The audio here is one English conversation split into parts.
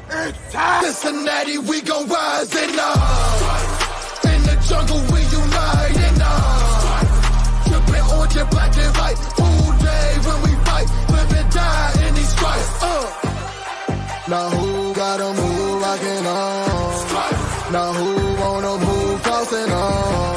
It's time. Cincinnati, we gon' rise and up. In the jungle, we unite and up. Trippin' orange and black and white. All day when we fight, live and die in these stripes. Now who gotta move rockin' on? Now who wanna move tossing on?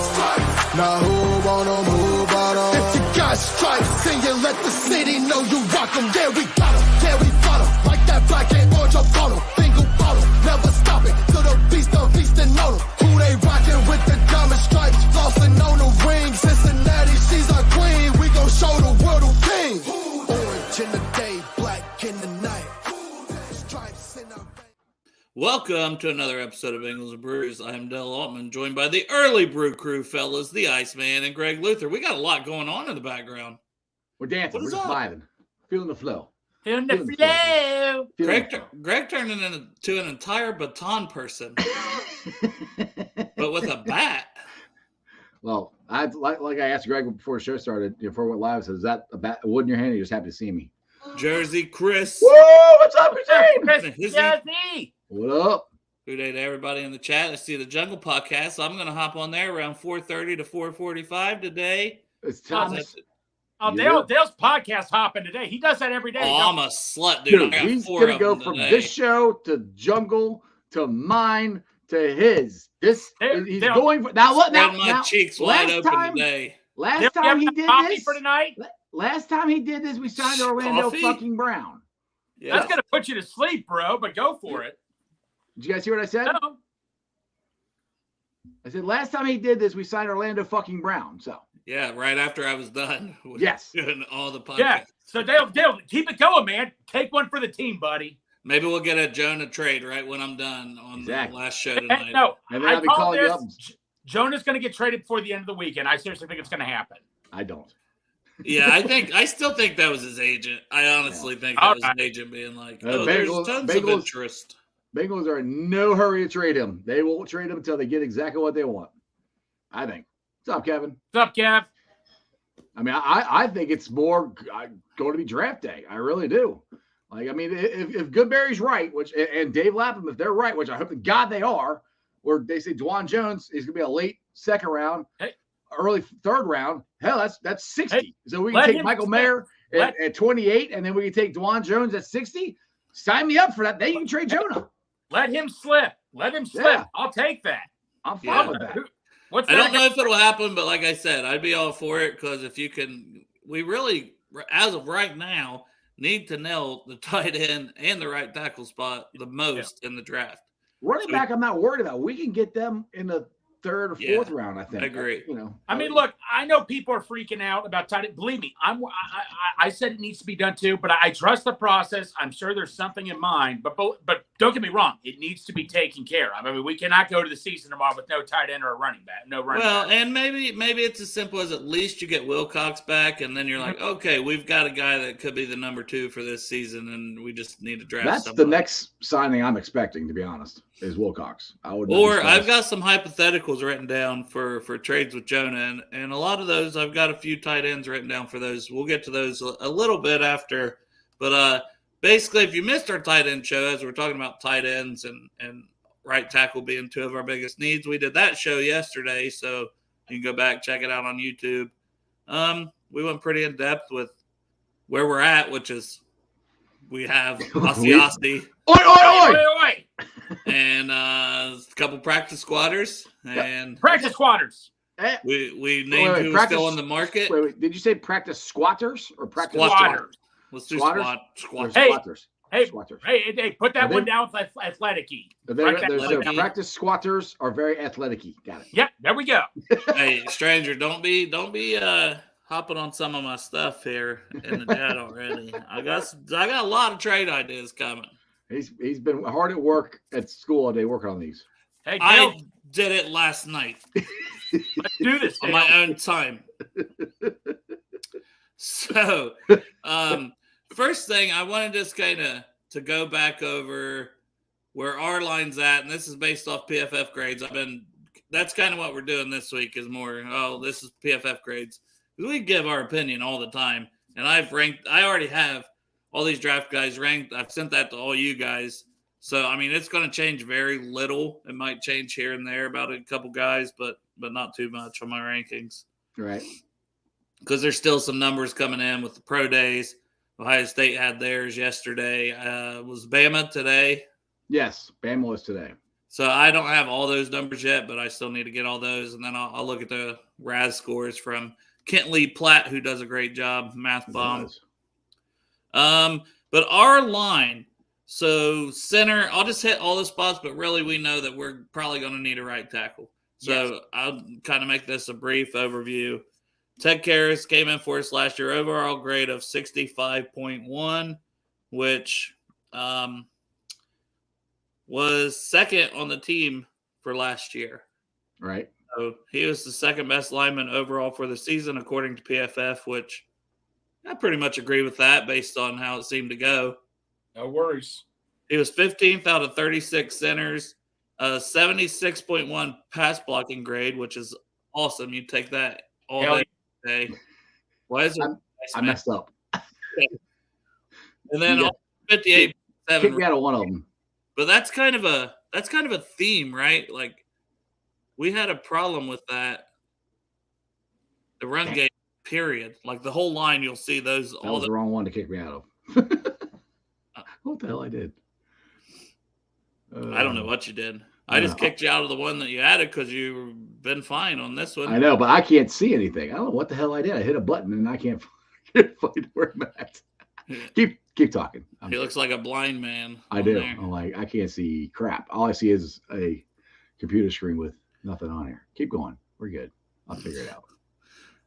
Now who wanna move out on? If you got stripes, then you let the city know you rock 'em. Yeah, we got 'em. Yeah, we fought 'em. Like that black and orange up on 'em. Single bottle, never stop it. Till the beast of feasting on 'em. Who they rockin' with the diamond stripes? Flossin' on the ring. Cincinnati, she's our queen. We gon' show the world who king. Orange in the day, black in the night. Stripes in our veins. Welcome to another episode of Bengals and Brews. I am Dell Altman, joined by the early brew crew fellas, the Iceman and Greg Luther. We got a lot going on in the background. We're dancing. We're just vibing. Feeling the flow. Feeling the flow. Greg turned into an entire baton person, but with a bat. Well, like I asked Greg before the show started, before we went live, says, is that a bat, a wood in your hand? You're just happy to see me. Jersey Chris. Whoa, what's up, Chris? Jersey. What up? Good day to everybody in the chat. I see the Jungle Podcast. So I'm going to hop on there around 4:30 to 4:45 today. It's Thomas. Dale's podcast hopping today. He does that every day. Oh, I'm a slut, dude. He's going to go from this show to Jungle to mine to his. He's going for now. What now? My cheeks wide open today. Last time he did this for tonight. Last time he did this, we signed Orlando fucking Brown. Yeah. That's gonna put you to sleep, bro. But go for it. Did you guys hear what I said? No. I said last time he did this, we signed Orlando fucking Brown. So yeah, right after I was done. With doing all the podcasts. Yeah. So Dale, keep it going, man. Take one for the team, buddy. Maybe we'll get a Jonah trade right when I'm done on the last show tonight. No, and then I'll be calling you up. Jonah's going to get traded before the end of the weekend. I seriously think it's going to happen. I don't. Yeah, I still think that was his agent. I honestly think that was his agent being like, there's tons of interest. Bengals are in no hurry to trade him. They won't trade him until they get exactly what they want. I think. What's up, Kevin? What's up, Kev? I mean, I think it's more going to be draft day. I really do. Like, I mean, if Goodberry's right, and Dave Lapham, if they're right, which I hope to God they are, where they say Dwan Jones is going to be a late second round, early third round, hell, that's 60. Hey, so we can take Michael Mayer at 28, and then we can take Dwan Jones at 60. Sign me up for that. Then you can trade Jonah. Let him slip. Yeah. I'll take that. I'm fine with that. I don't know if it'll happen, but like I said, I'd be all for it because if you can, we really, as of right now, need to nail the tight end and the right tackle spot the most in the draft. Running back, I'm not worried about. We can get them in the third or fourth round, I think. I agree. I mean, look, I know people are freaking out about tight end. Believe me, I said it needs to be done too, but I trust the process. I'm sure there's something in mind, but don't get me wrong, it needs to be taken care of. I mean, we cannot go to the season tomorrow with no tight end or a running back, back. And maybe it's as simple as at least you get Wilcox back, and then you're like, okay, we've got a guy that could be the number 2 for this season, and we just need to draft. That's somebody. The next signing I'm expecting, to be honest, is Wilcox. I've got some hypotheticals written down for trades with Jonah, and a lot of those I've got a few tight ends written down for those. We'll get to those a little bit after, but basically, if you missed our tight end show, as we're talking about tight ends and right tackle being 2 of our biggest needs, we did that show yesterday, so you can go back, check it out on YouTube. We went pretty in depth with where we're at, which is we have Asiasi. Oi! And a couple practice squatters. And practice squatters. We named who's still on the market. Wait. Did you say practice squatters or practice squatters? Let's do squatters. Hey, put that one down with athletic-y. Practice squatters are very athletic-y. Got it. Yep, there we go. Hey, stranger, don't be hopping on some of my stuff here in the chat already. I got a lot of trade ideas coming. He's been hard at work at school all day working on these. Hey, I did it last night. Let's do this on my own time. So, first thing I wanted just kind of to go back over where our line's at, and this is based off PFF grades. That's kind of what we're doing this week is more. This is PFF grades. We give our opinion all the time, and I already have all these draft guys ranked. I've sent that to all you guys. So, I mean, it's going to change very little. It might change here and there about a couple guys, but not too much on my rankings. Right. Because there's still some numbers coming in with the pro days. Ohio State had theirs yesterday. Was Bama today? Yes, Bama was today. So I don't have all those numbers yet, but I still need to get all those. And then I'll look at the RAS scores from Kent Lee Platt, who does a great job, math bomb. But our line, so center, I'll just hit all the spots, but really we know that we're probably going to need a right tackle. So yes. I'll kind of make this a brief overview. Ted Karras came in for us last year, overall grade of 65.1, which was second on the team for last year. Right. So he was the second best lineman overall for the season, according to PFF, which I pretty much agree with that based on how it seemed to go. No worries. He was 15th out of 36 centers, 76.1 pass blocking grade, which is awesome. You take that all day. Why is it? I messed up. And then 58.7. Kick me out of one of them. But that's kind of a theme, right? Like we had a problem with that. The run game, period. Like the whole line, you'll see those. That was the wrong one to kick me out of. What the hell I did? I don't know what you did. I just kicked you out of the one that you added because you've been fine on this one. I know, but I can't see anything. I don't know what the hell I did. I hit a button and I can't find where I'm at. Keep talking. He looks like a blind man. I do. There. I'm like, I can't see crap. All I see is a computer screen with nothing on here. Keep going. We're good. I'll figure it out.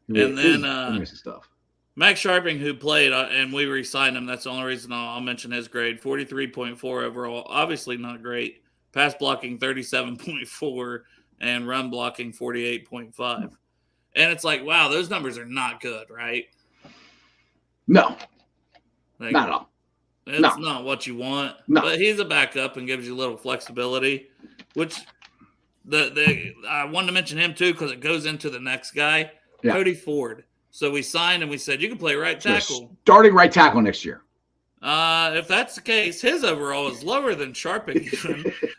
And then missing stuff. Max Sharping, who played, and we re-signed him. That's the only reason I'll mention his grade. 43.4 overall. Obviously not great. Pass blocking 37.4 and run blocking 48.5. And it's like, wow, those numbers are not good, right? No. Like, not at all. It's not what you want. No. But he's a backup and gives you a little flexibility, which I wanted to mention him too because it goes into the next guy, Cody Ford. So we signed and we said, you can play right tackle. Starting right tackle next year. If that's the case, his overall is lower than Sharping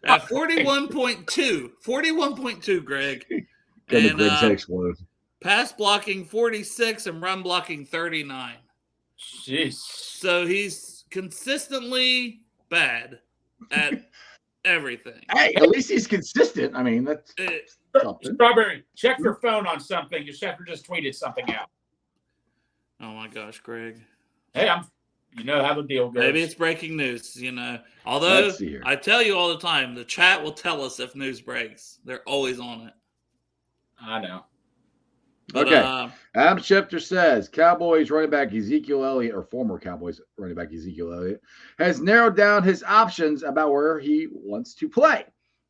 at 41.2. 41.2, Greg. And explode. Pass blocking 46 and run blocking 39. Jeez. So he's consistently bad at everything. Hey, at least he's consistent. I mean, that's something. Strawberry, check your phone on something. Your Sheffer just tweeted something out. Oh my gosh, Greg. Hey, you know how the deal goes. Maybe it's breaking news, Although I tell you all the time, the chat will tell us if news breaks. They're always on it. I know. But, okay. Adam Schefter says Cowboys running back Ezekiel Elliott, or former Cowboys running back Ezekiel Elliott, has narrowed down his options about where he wants to play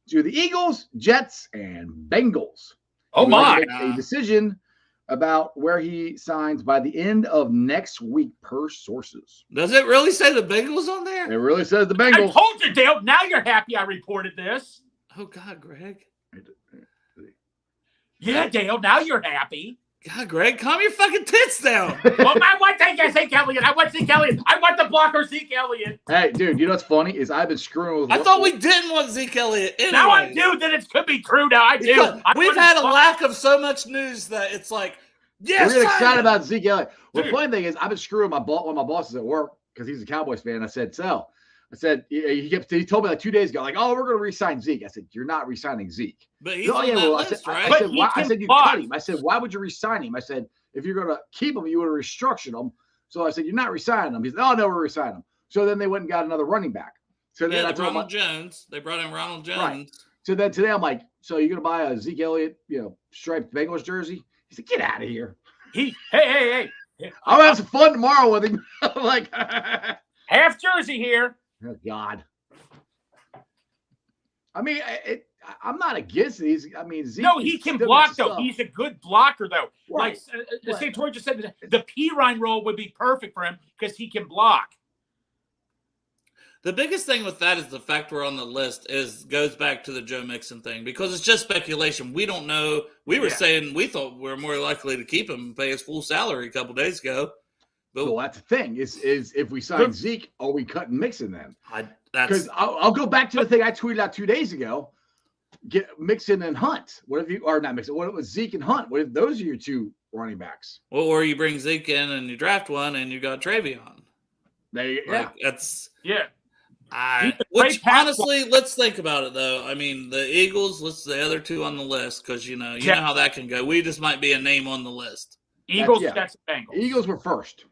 to the Eagles, Jets, and Bengals. Oh, my. A decision about where he signs by the end of next week, per sources. Does it really say the Bengals on there? It really says the Bengals. I told you, Dale. Now you're happy I reported this. Oh, God, Greg. Yeah, Dale. Now you're happy. God, Greg, calm your fucking tits down. Well, I want Zeke Elliott. I want Zeke Elliott. I want the blocker Zeke Elliott. Hey, dude, you know what's funny is I've been screwing with. I thought we didn't want Zeke Elliott. Anyways. Now I do. Then it could be true. Now I do. We've had a lack of so much news that it's like, yes, we're excited about Zeke Elliott. Well, the funny thing is, I've been screwing one of my bosses at work because he's a Cowboys fan. I said, he told me like 2 days ago, like, oh, we're going to re-sign Zeke. I said, you're not re-signing Zeke. But he's on that list, right? I said, you cut him. I said, why would you re-sign him? I said, if you're going to keep him, you would have restructured him. So I said, you're not re-signing him. He said, oh, no, we're re-signing him. So then they went and got another running back. So then Ronald Jones. They brought in Ronald Jones. Right. So then today I'm like, so you're going to buy a Zeke Elliott, striped Bengals jersey? He said, get out of here. Hey. I'll have some fun tomorrow with him. I'm like, half jersey here. Oh, God. I mean, I'm not against it. Zeke. No, he can block, though. He's a good blocker, though. Right. Like St. George just said, the P-Ryan role would be perfect for him because he can block. The biggest thing with that is the fact we're on the list goes back to the Joe Mixon thing because it's just speculation. We don't know. We were saying we thought we were more likely to keep him and pay his full salary a couple days ago. But well, that's the thing is if we sign Zeke, are we cutting Mixon then? Because I'll go back to the thing I tweeted out 2 days ago. Get Mixon and Hunt. What if you or not Mixon? What if it was Zeke and Hunt? What if those are your two running backs? Well, or you bring Zeke in and you draft one and you got Travion. That's which honestly, let's think about it though. I mean, the Eagles, the other two on the list because you know how that can go. We just might be a name on the list. Eagles, Jets, Bengals. Eagles were first.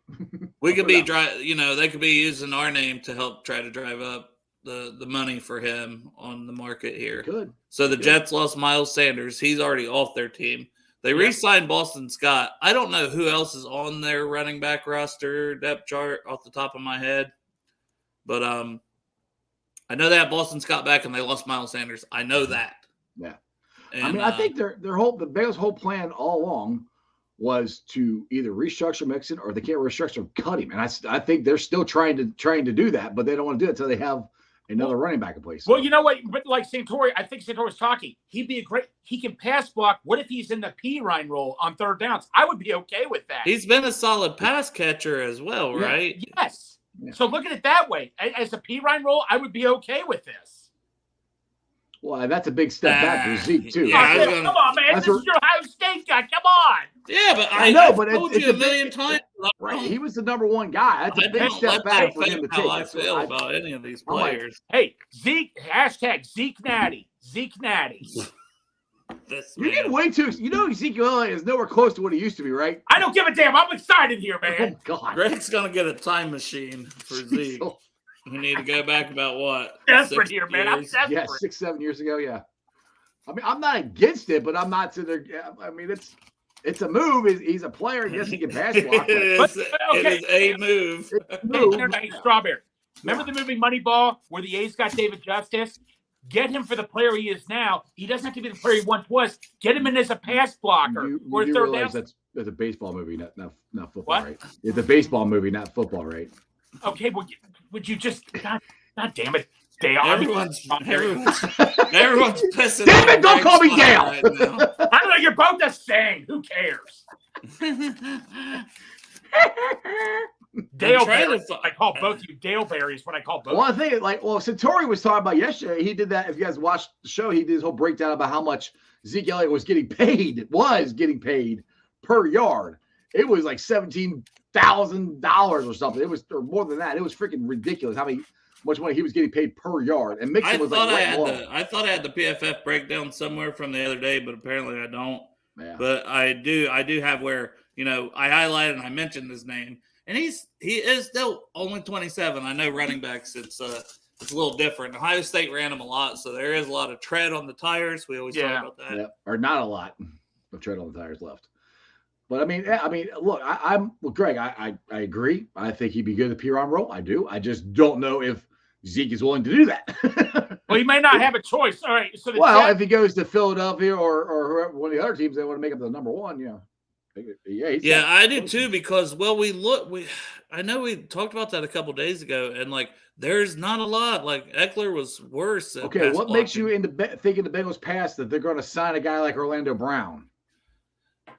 We could be they could be using our name to help try to drive up the money for him on the market here. Good. So the Jets lost Miles Sanders. He's already off their team. They re-signed Boston Scott. I don't know who else is on their running back roster depth chart off the top of my head. But I know they have Boston Scott back and they lost Miles Sanders. I know that. Yeah. And, I think the Bengals' whole plan all along was to either restructure Mixon or they can't restructure him, cut him. And I think they're still trying to do that, but they don't want to do it until they have another running back in place. Well, you know what? But like Santori, I think Santori's talking. He can pass block. What if he's in the P-Ryan role on third downs? I would be okay with that. He's been a solid pass catcher as well, right? Yes. Yeah. So look at it that way. As a P-Ryan role, I would be okay with this. Well, that's a big step back for Zeke, too. Yeah, come on, man. This is your Ohio State guy. Come on. Yeah, but I know, but told you a million times. Right. He was the number one guy. That's a big step back for him to take. I feel about any of these players. Hey, Zeke, #Zeke Natty. Zeke Natty. You're getting way too. You know, Ezekiel is nowhere close to what he used to be, right? I don't give a damn. I'm excited here, man. Oh, God. Greg's going to get a time machine for Zeke. You need to go back about what? Desperate here, man. I'm desperate. Yeah, 6-7 years ago, yeah. I mean, I'm not against it, but I'm not to the. I mean, it's a move. He's a player. Yes, he can pass block. It is a move. Hey, Strawberry. Remember the movie Moneyball where the A's got David Justice? Get him for the player he is now. He doesn't have to be the player he once was. Get him in as a pass blocker. You do realize that's a baseball movie, not football, what? Right? It's a baseball movie, not football, right? Okay, well, would you just God damn it, Dale? Everyone's pissing. Damn it! Don't call me Dale. Right now. I don't know. You're both the same. Who cares? Dale Berry. I call both you Dale Berry is what I call both. Well, I think Santori was talking about yesterday. He did that. If you guys watched the show, he did his whole breakdown about how much Zeke Elliott was getting paid per yard. It was like $17,000 or something. It was or more than that. It was freaking ridiculous how much money he was getting paid per yard. And Mixon was like, I thought I had the PFF breakdown somewhere from the other day, but apparently I don't. Yeah. But I do have where I highlighted and I mentioned his name, and he is still only 27. I know running backs it's a little different. Ohio State ran him a lot, so there is a lot of tread on the tires. We always talk about that. Yeah, or not a lot of tread on the tires left. But I mean, look, I'm Greg. I agree. I think he'd be good at the P-Ron role. I do. I just don't know if Zeke is willing to do that. Well, he may not have a choice. All right. So if he goes to Philadelphia or whoever, one of the other teams, they want to make him the number one. Yeah, I do too. Because I know we talked about that a couple days ago, and there's not a lot. Like Eckler was worse. Okay, what makes you thinking the Bengals pass that they're going to sign a guy like Orlando Brown?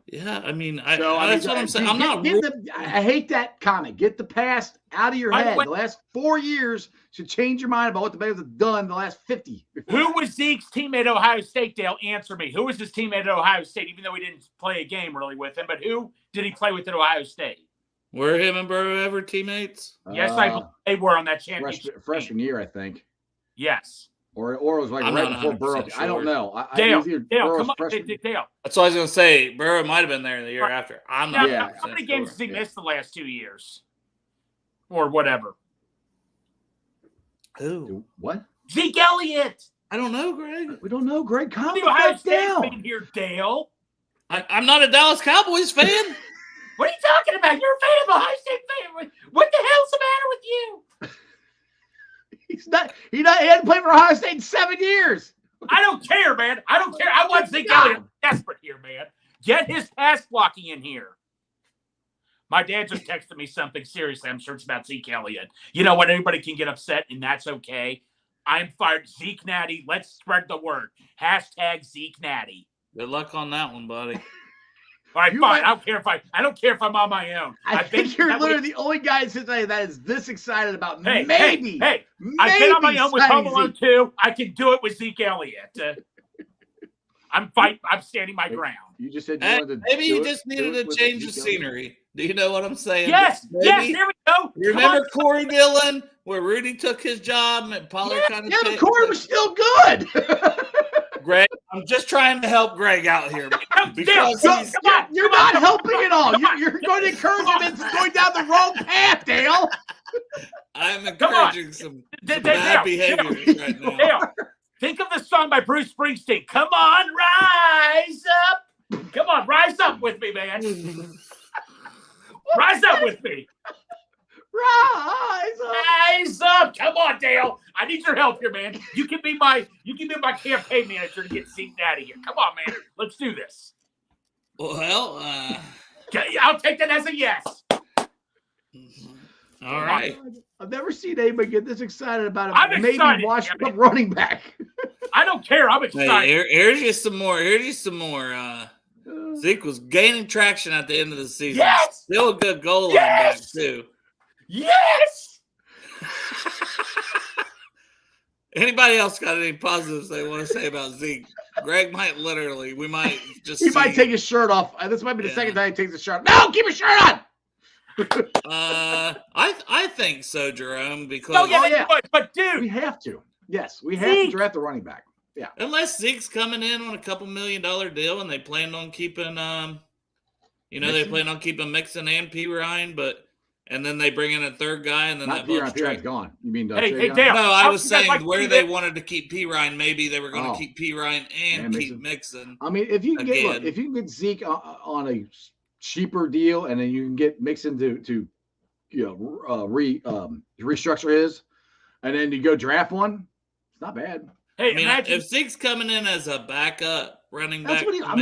Yeah, I mean, that's what I'm saying. I hate that comment. Get the past out of your head. The last 4 years should change your mind about what the Bengals have done the last 50. Who was Zeke's teammate at Ohio State, Dale? Answer me. Who was his teammate at Ohio State, even though he didn't play a game really with him? But who did he play with at Ohio State? Were him and Burrow ever teammates? Yes, I believe they were on that championship. Freshman year, I think. Yes. Or it was right before Burrow. Sure. I don't know. Dale, come on, Dale. That's what I was going to say. Burrow might have been there the year after. I'm not. How many games has he missed the last 2 years? Or whatever. Who? What? Zeke Elliott. I don't know, Greg. We don't know, Greg. Calm Ohio State down. fan here, Dale. I'm not a Dallas Cowboys fan. What are you talking about? You're a fan of Ohio State fan. What the hell's the matter with you? He hasn't played for Ohio State in 7 years. I don't care, man. I don't care. I want Zeke Elliott. I'm desperate here, man. Get his pass blocking in here. My dad just texted me something seriously. I'm sure it's about Zeke Elliott. You know what? Everybody can get upset, and that's okay. I'm fired. Zeke Natty. Let's spread the word. #Zeke Natty. Good luck on that one, buddy. All right, fine. I don't care if I'm on my own. I think you're literally the only guy in Cincinnati that is this excited about maybe. I've been on my own with Home Alone 2. I can do it with Zeke Elliott. I'm standing my ground. You just said you wanted to maybe you just needed a change of scenery. Do you know what I'm saying? Yes, there we go. Remember Corey Dillon, where Rudy took his job and Pollard kind of but Corey was still good. Greg, I'm just trying to help Greg out here. Because you're not helping at all. You're going to encourage him into going down the wrong path, Dale. I'm encouraging some bad behavior right now. Dale, think of the song by Bruce Springsteen. Come on, rise up. Come on, rise up with me, man. Rise up with me. Rise up. Come on, Dale. I need your help here, man. You can be my campaign manager to get Zeke out of here. Come on, man. Let's do this. Well, I'll take that as a yes. All right. I've never seen anybody get this excited about it. I'm maybe excited, washing up running back. I don't care. I'm excited. Hey, here's just some more. Zeke was gaining traction at the end of the season. Yes! Still a good goal line back, too. Yes! Anybody else got any positives they want to say about Zeke? Greg might we might just He might take his shirt off. This might be the second time he takes his shirt off. No, keep his shirt on! I think so, Jerome, because but dude, we have to. Yes, we have to draft the running back. Yeah. Unless Zeke's coming in on a $2 million deal and they plan on keeping they plan on keeping Mixon and P. Ryan, and then they bring in a third guy and then Not P. Ryan's gone. You mean hey Dale? No, I was saying where they wanted to keep P. Ryan, maybe they were going to keep P. Ryan and keep Mixon. I mean, if you can get Zeke on a cheaper deal and then you can get Mixon to restructure his, and then you go draft one, it's not bad. Hey, imagine if Zeke's coming in as a backup running back. I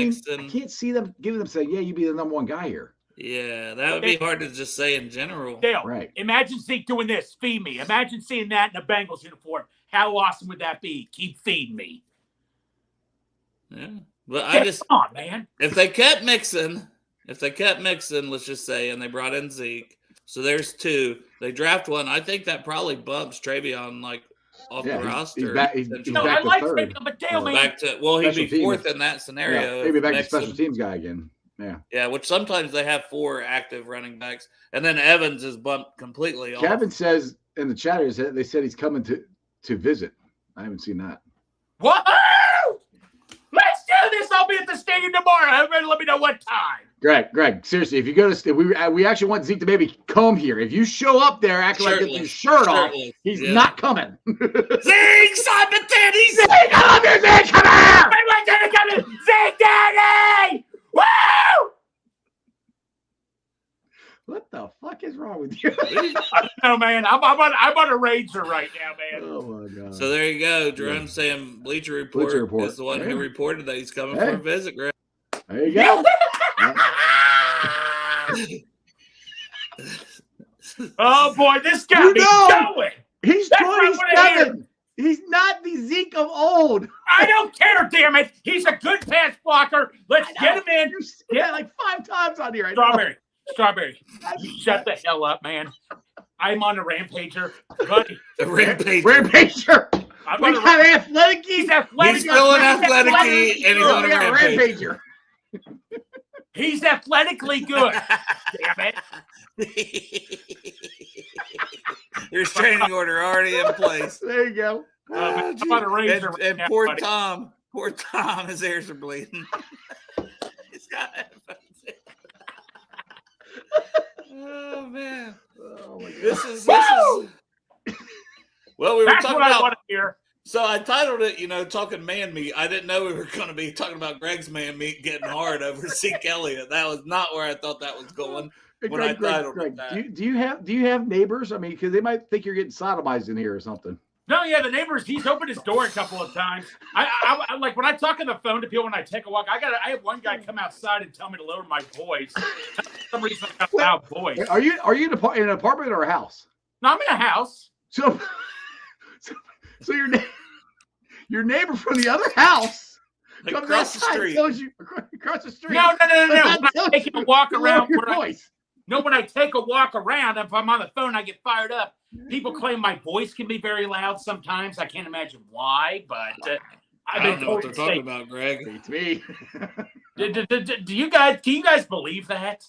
can't see them giving them saying, "Yeah, you be the number one guy here." Yeah, that would be hard to just say in general. Dale, right? Imagine Zeke doing this. Feed me. Imagine seeing that in a Bengals uniform. How awesome would that be? Keep feeding me. Yeah, but come on, man. If they kept Mixon, let's just say, and they brought in Zeke, so there's two. They draft one. I think that probably bumps Travion off the roster. He's back I like third. Travion, but Dale, man. Back to he'd be fourth in that scenario. Yeah, maybe back to special teams guy again. Yeah, which sometimes they have 4 active running backs, and then Evans is bumped completely off. Kevin says in the chat, they said he's coming to visit. I haven't seen that. What? Let's do this. I'll be at the stadium tomorrow. Everybody, let me know what time. Greg, seriously, if you go to we actually want Zeke to maybe come here. If you show up there acting like with your shirt off, he's not coming. Zeke, Simon Daddy! Zeke, I love you, Zeke! Come here! Zeke Daddy! Woo! What the fuck is wrong with you? I don't know, man. I'm on a ranger right now, man. Oh my god! So there you go. Jerome saying Bleacher Report is the one who reported that he's coming for a visit, Greg. There you go. Oh boy, this got me going. He's 27. He's not the Zeke of old. I don't care, damn it. He's a good pass blocker. Let's get him in. Yeah, like 5 times on here. Strawberry. Shut the hell up, man. I'm on a rampager, buddy. The rampager. We got athletic. He's athletic. He's still an athletic, and he's on a rampager. He's athletically good. Damn it. There's training order already in place. There you go. I'm on a razor. And poor Tom. Poor Tom, his ears are bleeding. He's got headphones in. Oh man. Oh my God. This is well, we were That's talking what about. I want to hear. So I titled it, talking man meat. I didn't know we were going to be talking about Greg's man meat getting hard over Zeke Elliott. That was not where I thought that was going when I titled it that. Do you have neighbors? I mean, because they might think you're getting sodomized in here or something. No, yeah, the neighbors. He's opened his door a couple of times. I like when I talk on the phone to people when I take a walk. I have one guy come outside and tell me to lower my voice. For some reason, I got a loud voice. Are you in an apartment or a house? No, I'm in a house. So your neighbor from the other house Like Come across the outside, street. tells you across the street. No. When I take a walk around, when I take a walk around, if I'm on the phone, I get fired up. People claim my voice can be very loud sometimes. I can't imagine why, but I don't know what they're talking about, Greg. It's me. Do you guys believe that?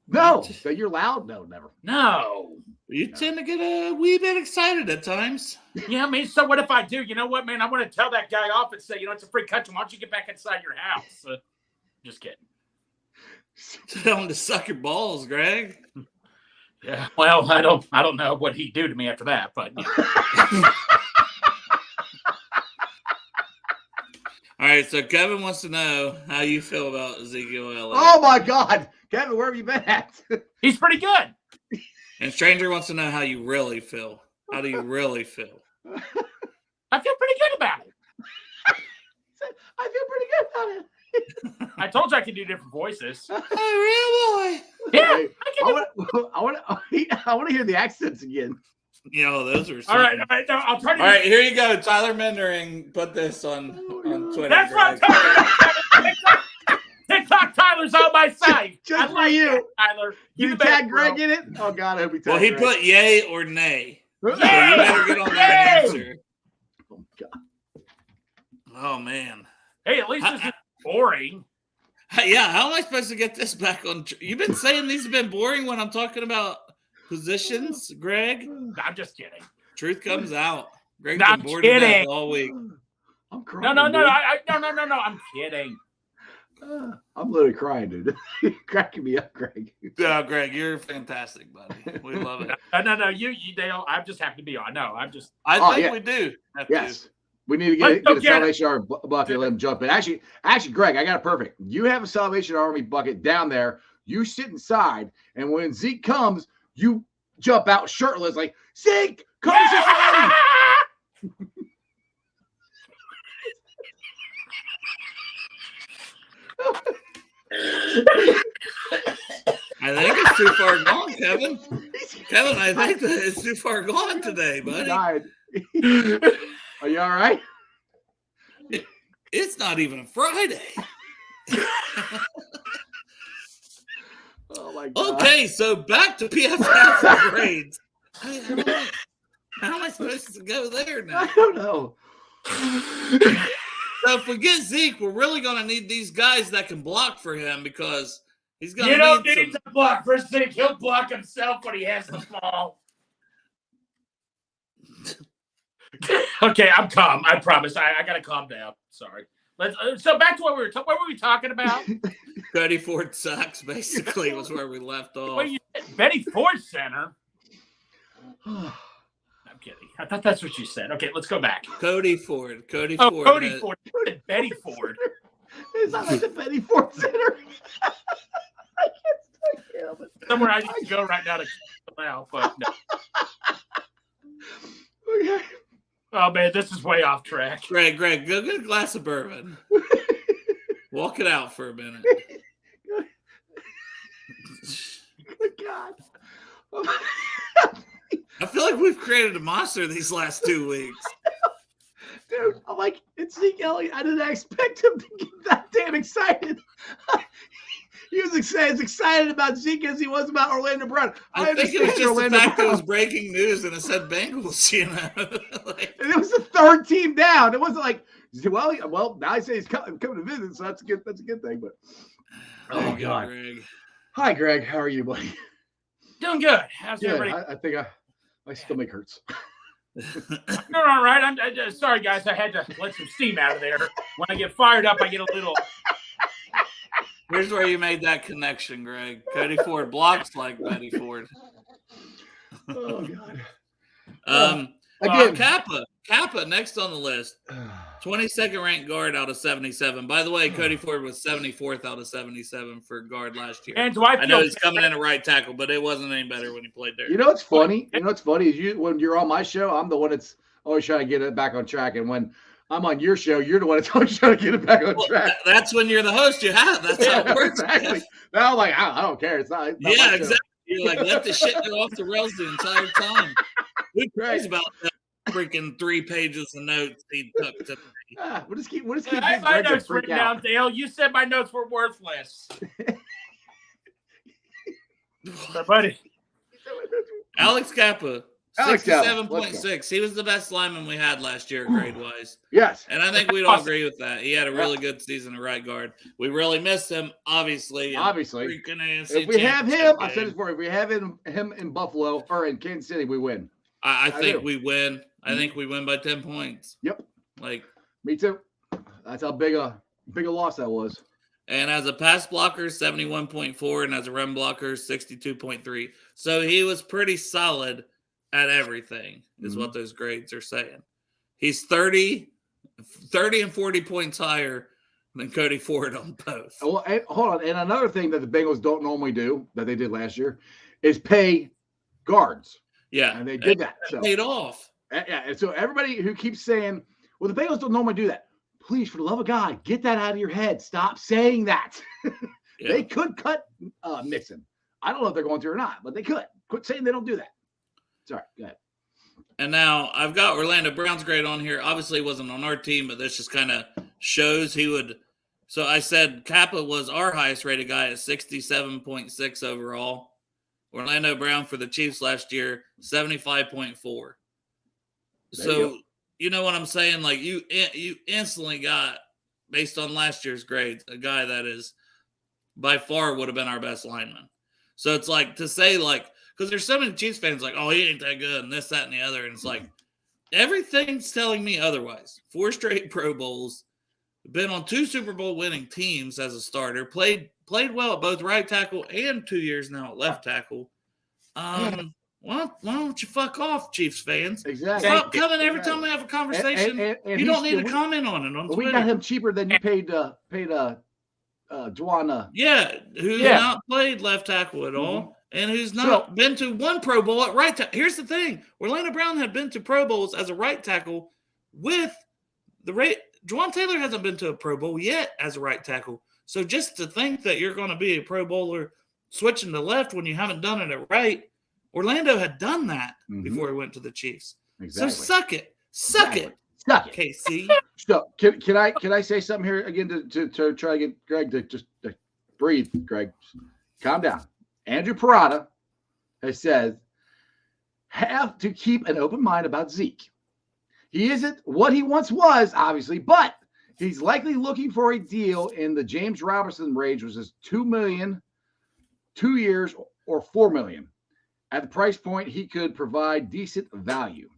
No, that you're loud? No, never. No. You tend to get a wee bit excited at times. Yeah, I mean, so what if I do? You know what, man? I want to tell that guy off and say, it's a free country. Why don't you get back inside your house? Just kidding. Tell him to suck your balls, Greg. Yeah. Well, I don't know what he'd do to me after that, but. All right, so Kevin wants to know how you feel about Ezekiel Elliott. Oh my God, Kevin, where have you been at? He's pretty good. And Stranger wants to know how you really feel. How do you really feel? I feel pretty good about it. I feel pretty good about it. I told you I could do different voices. Oh, real boy. Yeah, I want to hear the accents again. Those are all right. No, I'll try to. All right, here you go. Tyler Mendering put this on Twitter. That's what I'm talking about. TikTok Tyler's on my side. Just for you, that, Tyler. You tag Greg in it? Oh God, I hope he tagged Well, he Greg. put yay or nay. So you Yay! better get on that answer. Oh God. Oh man. Hey, at least this is boring. Yeah, how am I supposed to get this back on? You've been saying these have been boring when I'm talking about positions, Greg. I'm just kidding. Truth comes out. Greg's I'm been bored to death kidding. all week. I'm crying. No. dude. No. I'm kidding. I'm literally crying, dude. You're cracking me up, Greg. Yeah, Greg, you're fantastic, buddy. We love it. No. You Dale. I'm just happy to be on. No, I'm just. I think we do. Yes. We need to get a Salvation Army bucket, let him jump in. Actually, Greg, I got it perfect. You have a Salvation Army bucket down there. You sit inside, and when Zeke comes, you jump out shirtless like, Zeke, come to Cincinnati. I think it's too far gone, Kevin. Kevin, I think that it's too far gone today, buddy. Are you all right? It's not even Friday. Oh my God. Okay, so back to PFF grades. How am I supposed to go there now? I don't know. So if we get Zeke, we're really going to need these guys that can block for him because he's going to You don't need need to block for Zeke. He'll block himself when he has the ball. Okay, I'm calm. I promise. I got to calm down. Sorry. So back to what we were talking. What were we talking about? Cody Ford sucks, basically, was where we left off. What you said? Betty Ford Center. I'm kidding. I thought that's what you said. Okay, let's go back. Cody Ford. Cody Oh, Ford. Cody Ford. You said Betty Ford. It's not like the Betty Ford Center. I can't help it. Somewhere I need to go right now to now, but no. Okay. Oh man, this is way off track. Greg, go get a glass of bourbon. Walk it out for a minute. Good God. I feel like we've created a monster these last 2 weeks. Dude, I'm like, it's Zeke Elliott. I didn't expect him to get that damn excited. He was as excited about Zeke as he was about Orlando Brown. I think it was just the fact that it was breaking news and it said Bengals, And it was the third team down. It wasn't like, well, now I say he's coming to visit, so that's a good thing. But oh God, Greg. Hi, Greg. How are you, buddy? Doing good. How's everybody? I think my stomach hurts. Doing all right. I'm sorry, guys. I had to let some steam out of there. When I get fired up, I get a little. Here's where you made that connection, Greg. Cody Ford blocks like Betty Ford. Oh God. Again, Kappa next on the list. 22nd ranked guard out of 77. By the way, Cody Ford was 74th out of 77 for guard last year. And do I know he's coming in at right tackle, but it wasn't any better when he played there. You know what's funny? Is when you're on my show, I'm the one that's always trying to get it back on track, and when I'm on your show, you're the one that's always trying to get it back on track. That's when you're the host. You have. That's how it works. Exactly. Now I'm like, I don't care. It's not yeah, exactly. You're like, let the shit go off the rails the entire time. Who cares about that? freaking 3 pages of notes he took today. We'll just keep I getting have my Greg to notes freak written out. down, Dale. You said my notes were worthless. So, buddy. Alex Kappa, Alex Kappa, 67.6. He was the best lineman we had last year, grade-wise. Yes. And I think we'd all agree with that. He had a really good season at right guard. We really missed him, obviously. Freaking AFC if we have him, I game. said this before, if we have him in Buffalo or in Kansas City, we win. I think we win. I think we win by 10 points. Yep. Like, me too. That's how big a loss that was. And as a pass blocker, 71.4, and as a run blocker, 62.3. So he was pretty solid at everything, is what those grades are saying. He's 30 and 40 points higher than Cody Ford on both. Well, and, hold on. And another thing that the Bengals don't normally do that they did last year is pay guards. Yeah. And they did that. So paid off. Yeah. And so everybody who keeps saying, well, the Bengals don't normally do that. Please, for the love of God, get that out of your head. Stop saying that. Yeah. They could cut Mixon. I don't know if they're going to or not, but they could. Quit saying they don't do that. Sorry, go ahead. And now I've got Orlando Brown's grade on here. Obviously, it wasn't on our team, but this just kind of shows he would. So I said Kappa was our highest rated guy at 67.6 overall. Orlando Brown for the Chiefs last year, 75.4. So you know what I'm saying? Like you instantly got, based on last year's grades, a guy that is by far would have been our best lineman. So it's like to say like, because there's so many Chiefs fans like, oh, he ain't that good and this, that, and the other. And it's like, everything's telling me otherwise. 4 straight Pro Bowls, been on 2 Super Bowl winning teams as a starter, played well at both right tackle and 2 years now at left tackle. Why don't you fuck off, Chiefs fans? Exactly. Stop coming every time we have a conversation. And you don't need to comment on it on Twitter. We got him cheaper than you paid Juan. Who's not played left tackle at all, and who's not been to 1 Pro Bowl at right tackle. Here's the thing: Orlando Brown had been to Pro Bowls as a right tackle with the rate. Juwan Taylor hasn't been to a Pro Bowl yet as a right tackle. So just to think that you're going to be a Pro Bowler switching to left when you haven't done it at right. Orlando had done that before he went to the Chiefs. Exactly. So suck it. Suck it, KC. So can I say something here again to try to get Greg to just breathe? Greg, calm down. Andrew Parada has said, have to keep an open mind about Zeke. He isn't what he once was, obviously, but he's likely looking for a deal in the James Robinson range, which is $2 million, 2 years, or $4 million. At the price point, he could provide decent value.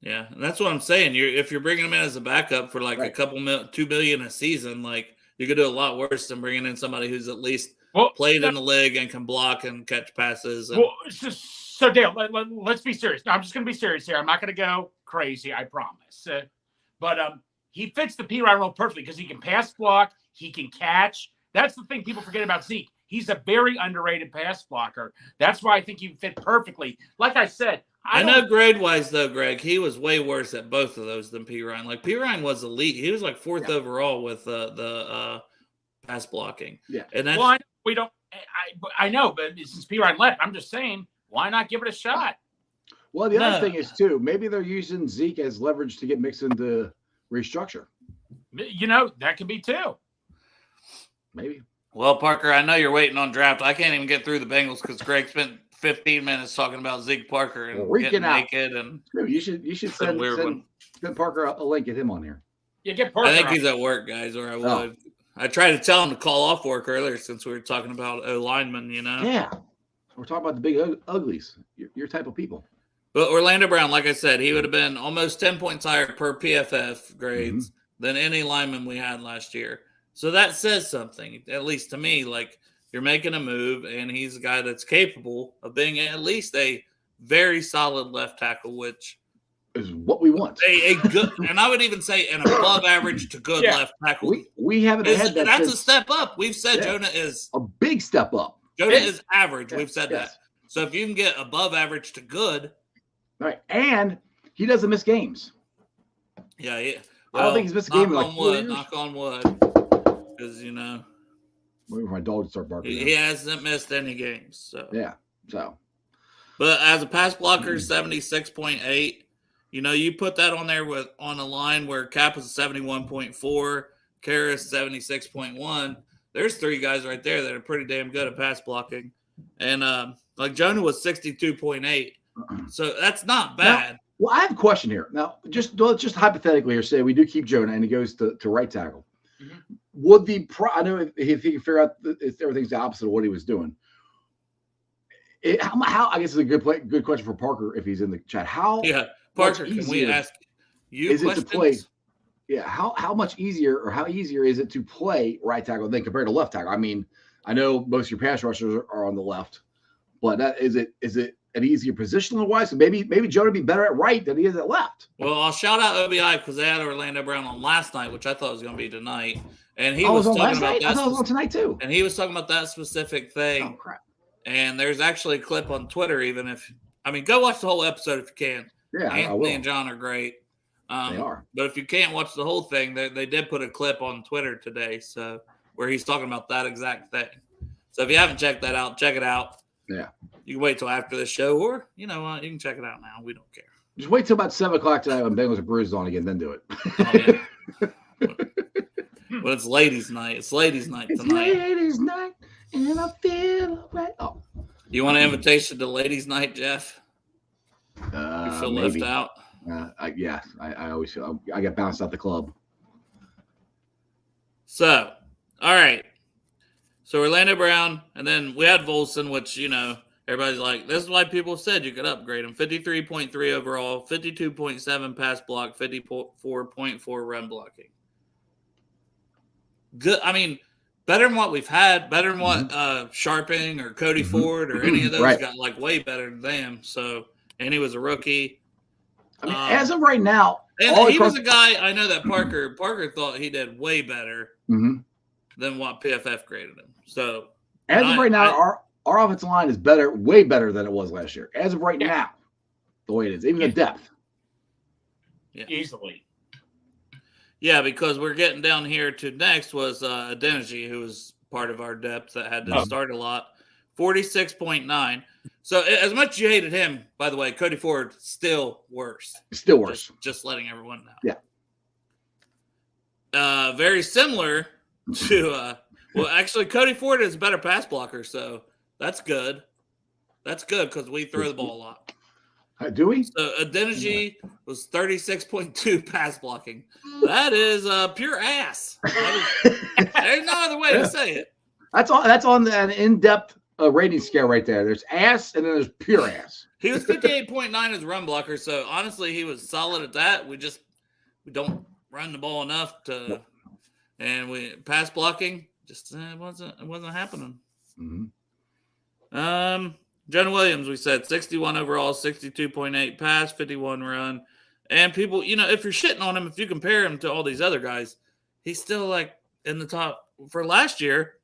Yeah, and that's what I'm saying. If you're bringing him in as a backup for like a couple $2 million a season, like you could do a lot worse than bringing in somebody who's at least played in the league and can block and catch passes. And... So Dale, let's be serious. No, I'm just going to be serious here. I'm not going to go crazy, I promise. But he fits the P Ryan role perfectly because he can pass block, he can catch. That's the thing people forget about Zeke. He's a very underrated pass blocker. That's why I think he fit perfectly. Like I said, I know grade-wise, though, Greg, he was way worse at both of those than P. Ryan. Like, P. Ryan was elite. He was like 4th overall with the pass blocking. Yeah. And that's, well, I know, but since P. Ryan left, I'm just saying, why not give it a shot? Well, the other thing is, too, maybe they're using Zeke as leverage to get Mixon to restructure. You know, that could be, too. Maybe. Well, Parker, I know you're waiting on draft. I can't even get through the Bengals because Greg spent 15 minutes talking about Zeke Parker and getting naked. And you should send Parker a link, get him on here. Yeah, get Parker. I think he's at work, guys, or I would. Oh. I tried to tell him to call off work earlier since we were talking about linemen, you know. Yeah, we're talking about the big uglies, your type of people. But Orlando Brown, like I said, he would have been almost 10 points higher per PFF grades than any lineman we had last year. So that says something, at least to me, like you're making a move and he's a guy that's capable of being at least a very solid left tackle, which is what we want. A good, and I would even say an above average to good left tackle. We haven't had that. That's a step up. We've said Jonah is a big step up. Jonah is average. We've said that. So if you can get above average to good. Right. And he doesn't miss games. Yeah. Yeah. Well, I don't think he's missed a game in like 4 years. Knock on wood. Because, you know, wait for my dog to start barking. He hasn't missed any games. So yeah. So, but as a pass blocker, 76.8, You put that on there on a line where Cap is 71.4, Karras 76.1. There's 3 guys right there that are pretty damn good at pass blocking. And like Jonah was 62.8. So that's not bad. Now, well, I have a question here. Now, just hypothetically here, say we do keep Jonah and he goes to right tackle. Mm-hmm. Would I know if he can figure out if everything's the opposite of what he was doing. How I guess it's a good question for Parker if he's in the chat. Parker, can we ask you is questions? It to play? Yeah, how much easier or how easier is it to play right tackle than compared to left tackle? I mean, I know most of your pass rushers are on the left, but is it an easier positional wise? So maybe Jonah would be better at right than he is at left. Well, I'll shout out OBI because they had Orlando Brown on last night, which I thought was going to be tonight, and he was talking about that. I thought it was on tonight too. And he was talking about that specific thing. Oh crap! And there's actually a clip on Twitter. Go watch the whole episode if you can. Yeah, Anthony and John are great. They are. But if you can't watch the whole thing, they did put a clip on Twitter today, so where he's talking about that exact thing. So if you haven't checked that out, check it out. Yeah. You can wait till after the show, or you can check it out now. We don't care. Just wait till about 7:00 tonight when Bengals are bruised on again, then do it. Oh, yeah. But it's ladies' night. It's ladies' night tonight. It's ladies' night, and I feel right. Oh. You want an invitation to ladies' night, Jeff? You feel maybe. left out? I always feel I get bounced out the club. So, all right. So Orlando Brown, and then we had Volson, which, everybody's like, this is why people said you could upgrade him. 53.3 overall, 52.7 pass block, 54.4 run blocking. Good. I mean, better than what we've had, better than what Sharping or Cody Ford or any of those got, like, way better than them. So, and he was a rookie. I mean, as of right now, and he was a guy I know that Parker thought he did way better than what PFF graded him. So as of right now, our offensive line is way better than it was last year. As of right now, the way it is, even the depth. Yeah. Easily. Yeah, because we're getting down here to next was Adeniji, who was part of our depth that had to start a lot. 46.9. So as much as you hated him, by the way, Cody Ford still worse. Still worse. Just letting everyone know. Yeah. Very similar to actually Cody Ford is a better pass blocker, so that's good. That's good because we throw the ball a lot. Do we? So Adeniji was 36.2 pass blocking. That is pure ass. There's no other way to say it. That's on an in-depth rating scale right there. There's ass and then there's pure ass. He was 58.9 as a run blocker, so honestly, he was solid at that. We don't run the ball enough to, and we pass blocking just it wasn't happening. Jonah Williams, we said 61 overall, 62.8 pass, 51 run, and people, if you're shitting on him, if you compare him to all these other guys, he's still like in the top for last year.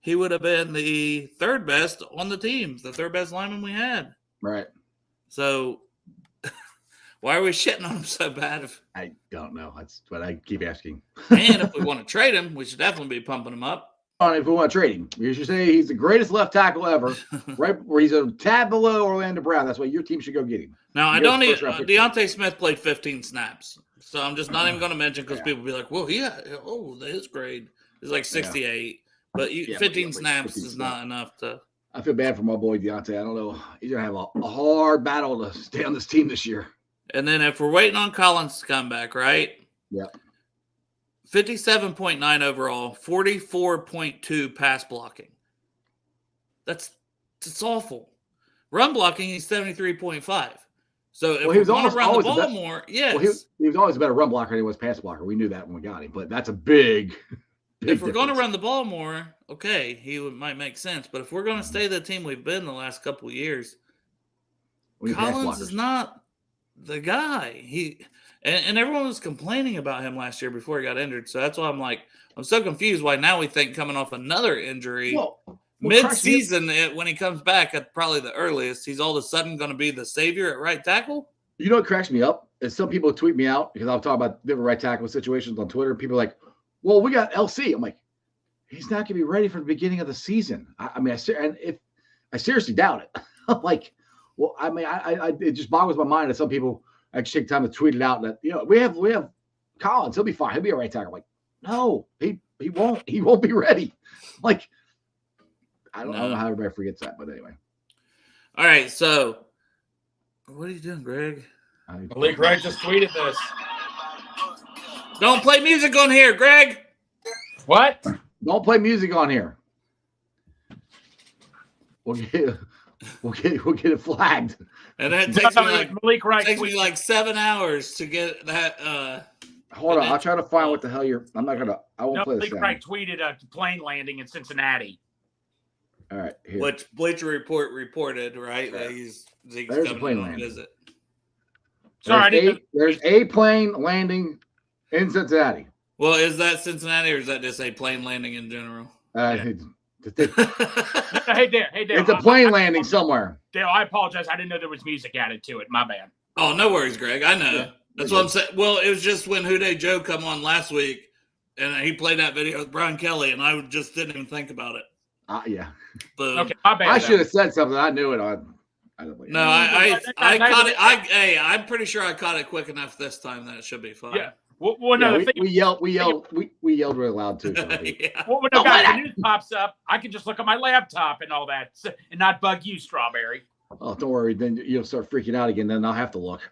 He would have been the third best on the team, the third best lineman we had. Right. So why are we shitting on him so bad? I don't know. That's what I keep asking. And if we want to trade him, we should definitely be pumping him up. If we want to trade him, you should say he's the greatest left tackle ever, right? Where he's a tad below Orlando Brown. That's why your team should go get him. Now, I don't need Deontay Smith played 15 snaps. So I'm just not even going to mention because people be like, well, his grade is like 68. But 15 snaps is not enough to. I feel bad for my boy Deontay. I don't know. He's going to have a hard battle to stay on this team this year. And then if we're waiting on Collins to come back, right? Yep. 57.9 overall, 44.2 pass blocking. That's awful. Run blocking, he's 73.5. So if we want to run the ball more, yes. Well, he was always a better run blocker than he was pass blocker. We knew that when we got him. But that's a big if we're going to run the ball more, okay, might make sense. But if we're going to stay the team we've been the last couple of years, Collins is not the guy. And everyone was complaining about him last year before he got injured. So that's why I'm so confused why now we think coming off another injury mid-season when he comes back at probably the earliest, he's all of a sudden going to be the savior at right tackle. You know what cracks me up is some people tweet me out because I'll talk about different right tackle situations on Twitter. People are like, well, we got LC. I'm like, he's not going to be ready for the beginning of the season. I seriously doubt it. I'm like, well, it just boggles my mind that some people I actually take time to tweet it out that we have Collins. He'll be fine. He'll be a right tackle. I'm like, no, he won't. He won't be ready. Like, I don't know how everybody forgets that, but anyway. All right, so what are you doing, Greg? Malik Wright just tweeted this. Don't play music on here, Greg. What? Don't play music on here. We'll get it flagged. And that takes Malik Wright takes me like 7 hours to get that. Hold on, I'll try to find what the hell you're. I won't play this. Malik Wright tweeted a plane landing in Cincinnati. All right, here. Which Bleacher Report reported, right? That he's There's a plane on landing. visit. Sorry, there's a plane landing in Cincinnati. Well, is that Cincinnati or is that just a plane landing in general? Hey, Dale. It's a plane landing somewhere. Dale, I apologize. I didn't know there was music added to it. My bad. Oh, no worries, Greg. I know. Yeah, that's what I'm saying. Well, it was just when Houday Joe come on last week, and he played that video with Brian Kelly, and I just didn't even think about it. Yeah. Boom. Okay, my bad. I should have said something. I knew it. I caught it. I'm pretty sure I caught it quick enough this time that it should be fine. Yeah. Well, no, we yelled really loud too. Yeah. Well, when the news pops up, I can just look at my laptop and all that, and not bug you, Strawberry. Oh, don't worry. Then you'll start freaking out again. Then I'll have to look.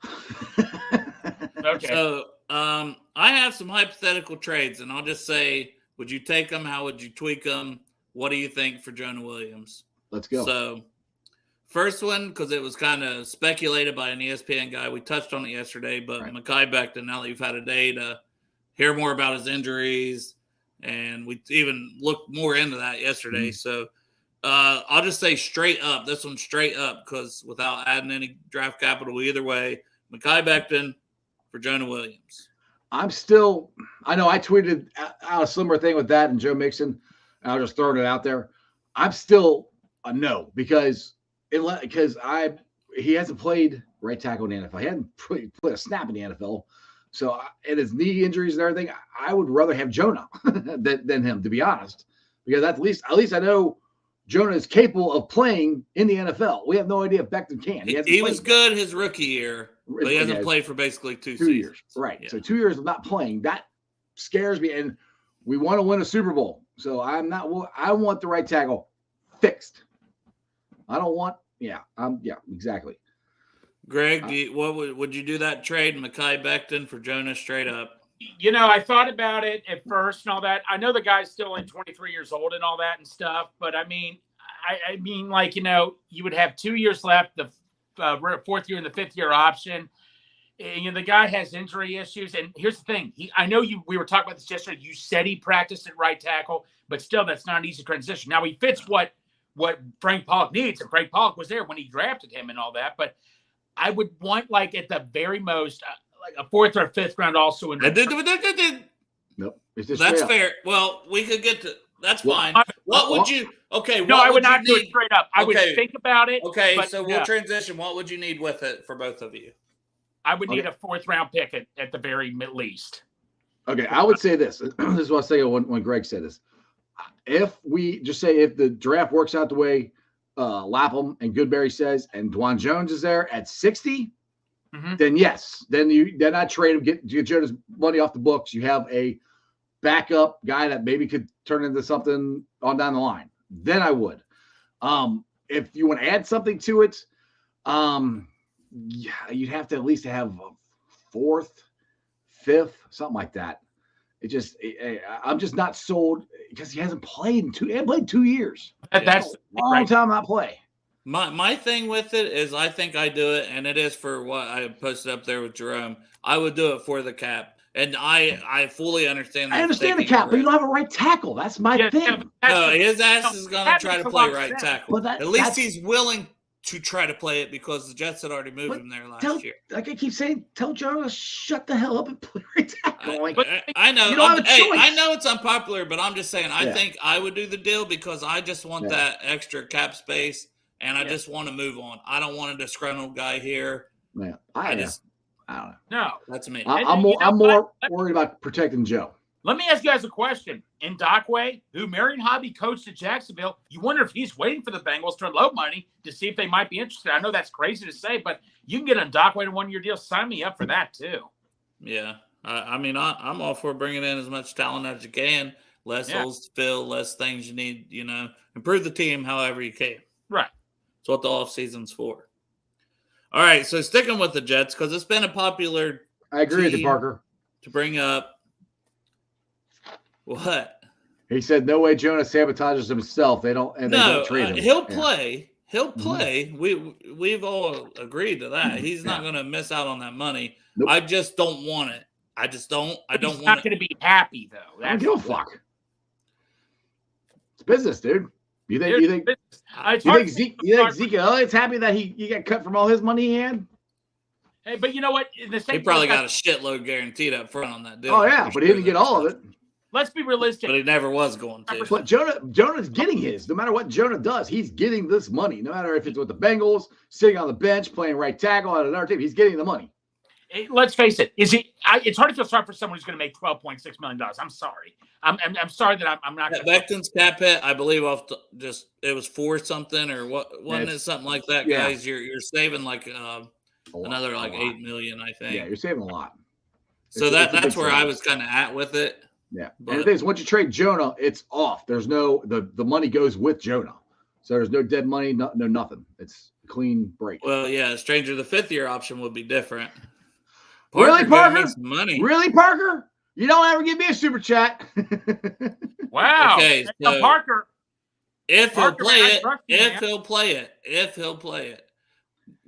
Okay. So, I have some hypothetical trades, and I'll just say, would you take them? How would you tweak them? What do you think for Jonah Williams? Let's go. So, first one, because it was kind of speculated by an ESPN guy. We touched on it yesterday, but Right. Mekhi Becton, now that you've had a day to hear more about his injuries, and we even looked more into that yesterday. Mm-hmm. So I'll just say straight up, this one's straight up, because without adding any draft capital either way, Mekhi Becton for Jonah Williams. I know I tweeted out a similar thing with that and Joe Mixon. And I was just throwing it out there. I'm still a no because he hasn't played right tackle in the NFL. He hasn't played a snap in the NFL. So, and his knee injuries and everything, I would rather have Jonah than him, to be honest, because at least I know Jonah is capable of playing in the NFL. We have no idea if Becton can. He was good his rookie year, but he hasn't played for basically two years. Right. Yeah. So 2 years of not playing, that scares me. And we want to win a Super Bowl. So I want the right tackle fixed. I don't want, exactly. Greg, would you do that trade, Mekhi Becton for Jonah straight up? I thought about it at first and all that. I know the guy's still 23 years old and all that and stuff, but I mean, you would have 2 years left, the fourth year and the fifth year option. And the guy has injury issues. And here's the thing. We were talking about this yesterday. You said he practiced at right tackle, but still that's not an easy transition. Now he fits what Frank Pollock needs. And Frank Pollock was there when he drafted him and all that. But I would want, like, at the very most, like a fourth or fifth round also. Nope. That's fair. Well, we could get to – that's fine. What would you – okay. No, I would not do it straight up. I would think about it. Okay, so we'll transition. What would you need with it for both of you? I would need a fourth round pick at the very least. Okay, I would say this. This is what I was saying when Greg said this. If the draft works out the way Lapham and Goodberry says, and Dwan Jones is there at 60, then yes. Then I trade him, get Jonah's money off the books. You have a backup guy that maybe could turn into something on down the line. Then I would. If you want to add something to it, you'd have to at least have a fourth, fifth, something like that. I'm just not sold because he hasn't played in 2 years. That's a long time not play. My thing with it is I think I do it, and it is for what I posted up there with Jerome. I would do it for the cap. And I fully understand. I understand the cap, but you don't have a right tackle. That's my thing. No, his ass is going to try to play right tackle. At least he's willing to try to play it because the Jets had already moved him there last year. Like I keep saying, tell Jonah to shut the hell up and play right tackle. I know. You don't have a choice. I know it's unpopular, but I'm just saying I think I would do the deal because I just want that extra cap space, and I just want to move on. I don't want a disgruntled guy here. Yeah, I don't know. No, that's me. I'm more worried about protecting Joe. Let me ask you guys a question. Ndakwe, who Marion Hobby coached at Jacksonville, you wonder if he's waiting for the Bengals to unload money to see if they might be interested. I know that's crazy to say, but you can get Ndakwe to one-year deal. Sign me up for that too. Yeah. I mean, I'm all for bringing in as much talent as you can. Less holes to fill, less things you need, improve the team however you can. Right. That's what the offseason's for. All right, so sticking with the Jets, because it's been a popular I agree with you, Parker. To bring up. What? He said, no way Jonah sabotages himself. They don't trade him. He'll play. He'll play. We've all agreed to that. He's not going to miss out on that money. Nope. I just don't want it. I don't want it. He's not going to be happy, though. I don't give a fuck. It's business, dude. You think Zeke Elliott's happy that he got cut from all his money he had? Hey, but you know what? He probably got a shitload guaranteed up front on that deal. Oh yeah, but he didn't get all of it. Let's be realistic. But he never was going to. But Jonah's getting his. No matter what Jonah does, he's getting this money. No matter if it's with the Bengals, sitting on the bench, playing right tackle at another team, he's getting the money. Let's face it. It's hard to feel sorry for someone who's going to make $12.6 million. I'm sorry. I'm sorry that I'm not. Becton's cap hit, I believe, it was 4 something or what? Wasn't it something like that, guys? You're saving like another like $8 million, I think. Yeah, you're saving a lot. So that's where I was kind of at with it. Yeah, and the thing is, once you trade Jonah, it's off. There's no the money goes with Jonah, so there's no dead money, no nothing. It's a clean break. Well, yeah, stranger the 5th-year option would be different. Really, Parker? Money. Really, Parker? You don't ever give me a super chat. Wow. Okay, so Parker. If he'll play it.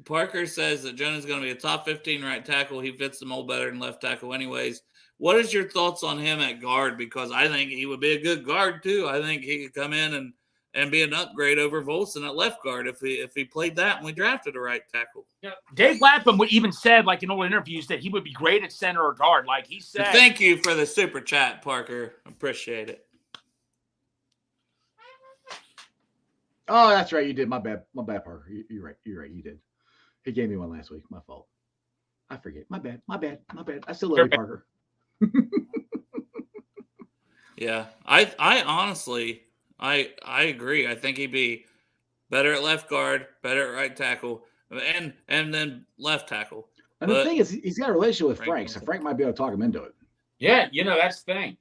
Parker says that Jonah's going to be a top 15 right tackle. He fits the mold better than left tackle anyways. What is your thoughts on him at guard? Because I think he would be a good guard too. I think he could come in and be an upgrade over Volson at left guard if he played that and we drafted a right tackle. Yeah, Dave Lapham even said, like in old interviews, that he would be great at center or guard. Like he said. Thank you for the super chat, Parker. Appreciate it. Oh, that's right. You did. My bad, Parker. You're right. You did. He gave me one last week. My fault. I forget. My bad. I still love you, Parker. Yeah, I honestly, I agree. I think he'd be better at left guard, better at right tackle, and then left tackle. And the thing is, he's got a relationship with Frank, so Frank might be able to talk him into it. Yeah, that's the thing.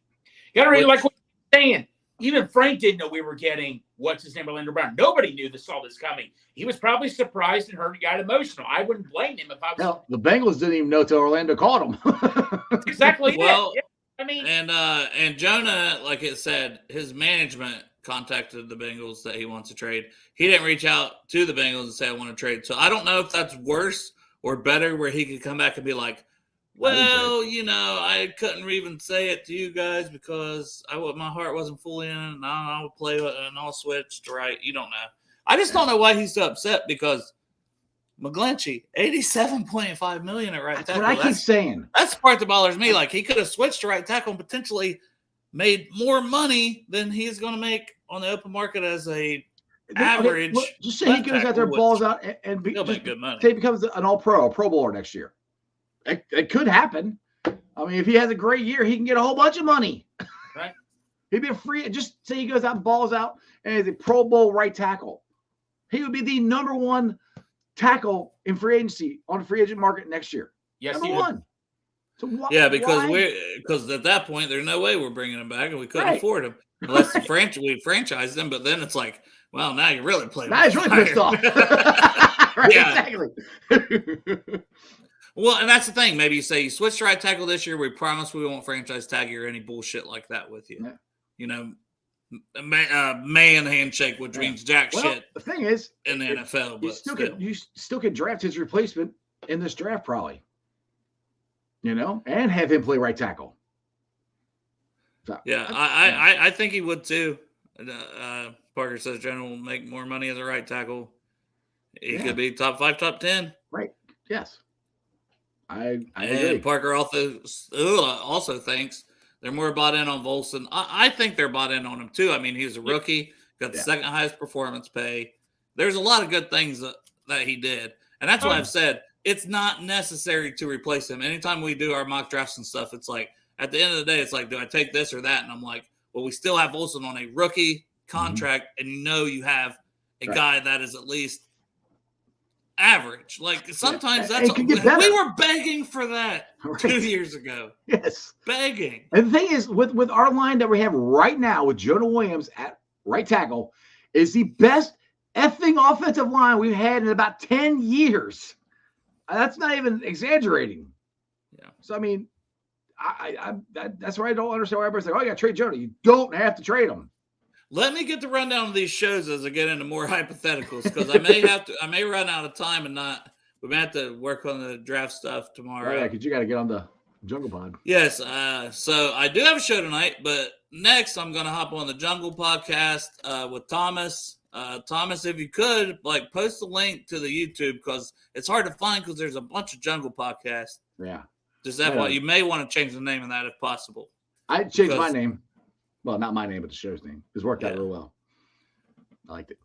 You got to really like what you're saying. Even Frank didn't know we were getting what's his name, Orlando Brown. Nobody knew saw this coming. He was probably surprised and hurt. He got emotional. I wouldn't blame him if I was. Hell, the Bengals didn't even know until Orlando called him. Exactly. Well, yeah. I mean, and Jonah, like it said, his management contacted the Bengals that he wants to trade. He didn't reach out to the Bengals and say, I want to trade. So I don't know if that's worse or better where he could come back and be like, well, I couldn't even say it to you guys because my heart wasn't fully in it. And I'll play and I'll switch to right. You don't know. I just don't know why he's so upset because McGlinchey, $87.5 million at right tackle. That's what I keep saying. That's the part that bothers me. Like, he could have switched to right tackle and potentially made more money than he's going to make on the open market as a average. Just say he goes out there, balls out, and make good money. Say he becomes an All-Pro, a Pro Bowler next year. It could happen. I mean, if he has a great year, he can get a whole bunch of money. Right? He'd be a free. Just say he goes out and balls out and is a Pro Bowl right tackle. He would be the number one tackle in free agency on the free agent market next year. Yes, number one. So because at that point there's no way we're bringing him back and we couldn't afford him unless we franchised him. But then it's like, well, now you're really playing. Now he's really pissed off. Right, exactly. Well, and that's the thing. Maybe you say you switch to right tackle this year. We promise we won't franchise tag you or any bullshit like that with you. Yeah. Man handshake, which means jack shit. The thing is, in the NFL, but you still could draft his replacement in this draft, probably. And have him play right tackle. So, yeah, I think he would too. Parker says Jonah will make more money as a right tackle. He could be top 5, top 10. Right. Yes. I agree. Parker also thinks they're more bought in on Volson. I think they're bought in on him too. I mean, he's a rookie, got the second highest performance pay. There's a lot of good things that he did. And that's why I've said it's not necessary to replace him. Anytime we do our mock drafts and stuff, it's like, at the end of the day, it's like, do I take this or that? And I'm like, well, we still have Olsen on a rookie contract, and you have a guy that is at least average. Like sometimes that's we were begging for that 2 years ago. Yes, begging. And the thing is, with our line that we have right now with Jonah Williams at right tackle, is the best effing offensive line we've had in about 10 years. That's not even exaggerating. Yeah. So I mean, that's why I don't understand why everybody's like, "Oh, you got to trade Jonah." You don't have to trade him. Let me get the rundown of these shows as I get into more hypotheticals, because I may run out of time and we may have to work on the draft stuff tomorrow. Oh, yeah, because you got to get on the Jungle Pod. Yes. So I do have a show tonight, but next I'm going to hop on the Jungle podcast with Thomas. Thomas, if you could, post a link to the YouTube, because it's hard to find because there's a bunch of Jungle podcasts. Yeah. Just that why you may want to change the name of that if possible. I'd change my name. Well, not my name, but the show's name. It's worked out real well. I liked it.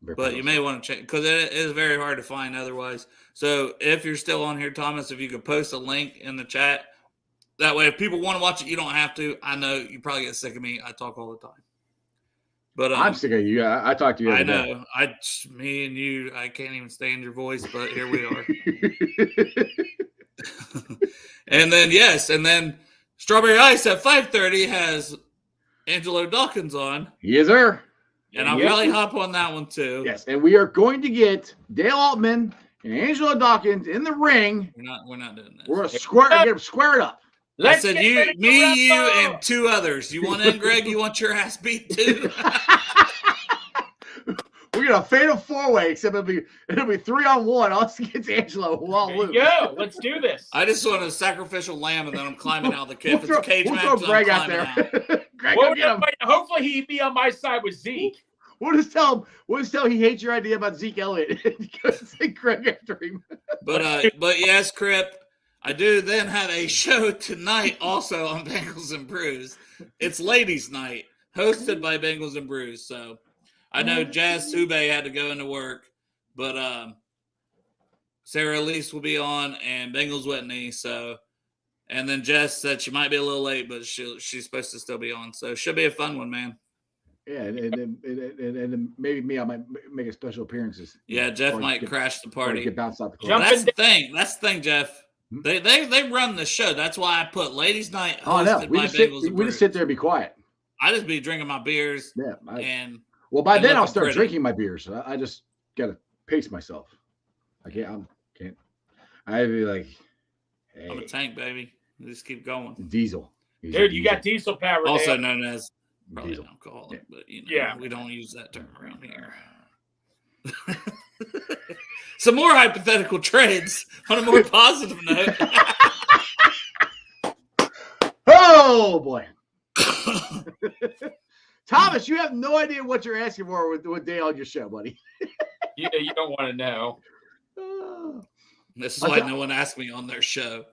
But you may want to change, because it is very hard to find otherwise. So if you're still on here, Thomas, if you could post a link in the chat, that way if people want to watch it, you don't have to. I know you probably get sick of me. I talk all the time. But I'm sick of you. I talk to you. I know. Me and you, I can't even stand your voice, but here we are. And then Strawberry Ice at 5:30 has Angelo Dawkins on. Yes, sir. And I'll probably hop on that one too. Yes, and we are going to get Dale Altman and Angelo Dawkins in the ring. We're not doing that. We're gonna get them squared up. I said you, and two others. You want in, Greg? You want your ass beat too? We're gonna fatal 4-way, except it'll be 3-on-1. Us against Angelo. We'll all lose. Go. Let's do this. I just want a sacrificial lamb, and then I'm climbing out the cage. It's a cage match. We'll throw Greg out there. Greg, go get him. Hopefully he'd be on my side with Zeke. We'll just tell him he hates your idea about Zeke Elliott. Say Greg after him. But yes, Crip, I do then have a show tonight also on Bengals and Brews. It's Ladies' Night, hosted by Bengals and Brews. So I know Jazz Sube had to go into work, but Sarah Elise will be on and Bengals Whitney. So, and then Jess said she might be a little late, but she's supposed to still be on. So it should be a fun one, man. Yeah, and maybe me, I might make a special appearances. Yeah, Jeff might crash the party. Get bounced out the club. That's the thing. That's the thing, Jeff. They run the show. That's why I put Ladies' Night hosted by Bengals and Brews. We just sit there and be quiet. I just be drinking my beers. Yeah, by then I'll start drinking my beers. I just gotta pace myself. I can't. I'd be like, hey. I'm a tank, baby. Just keep going. Diesel. Dude, you got diesel power. Also known as probably diesel. an alcoholic, but we don't use that term around here. Some more hypothetical trades on a more positive note. Oh boy. Thomas, you have no idea what you're asking for with Dale on your show, buddy. You don't want to know. This is why no one asked me on their show.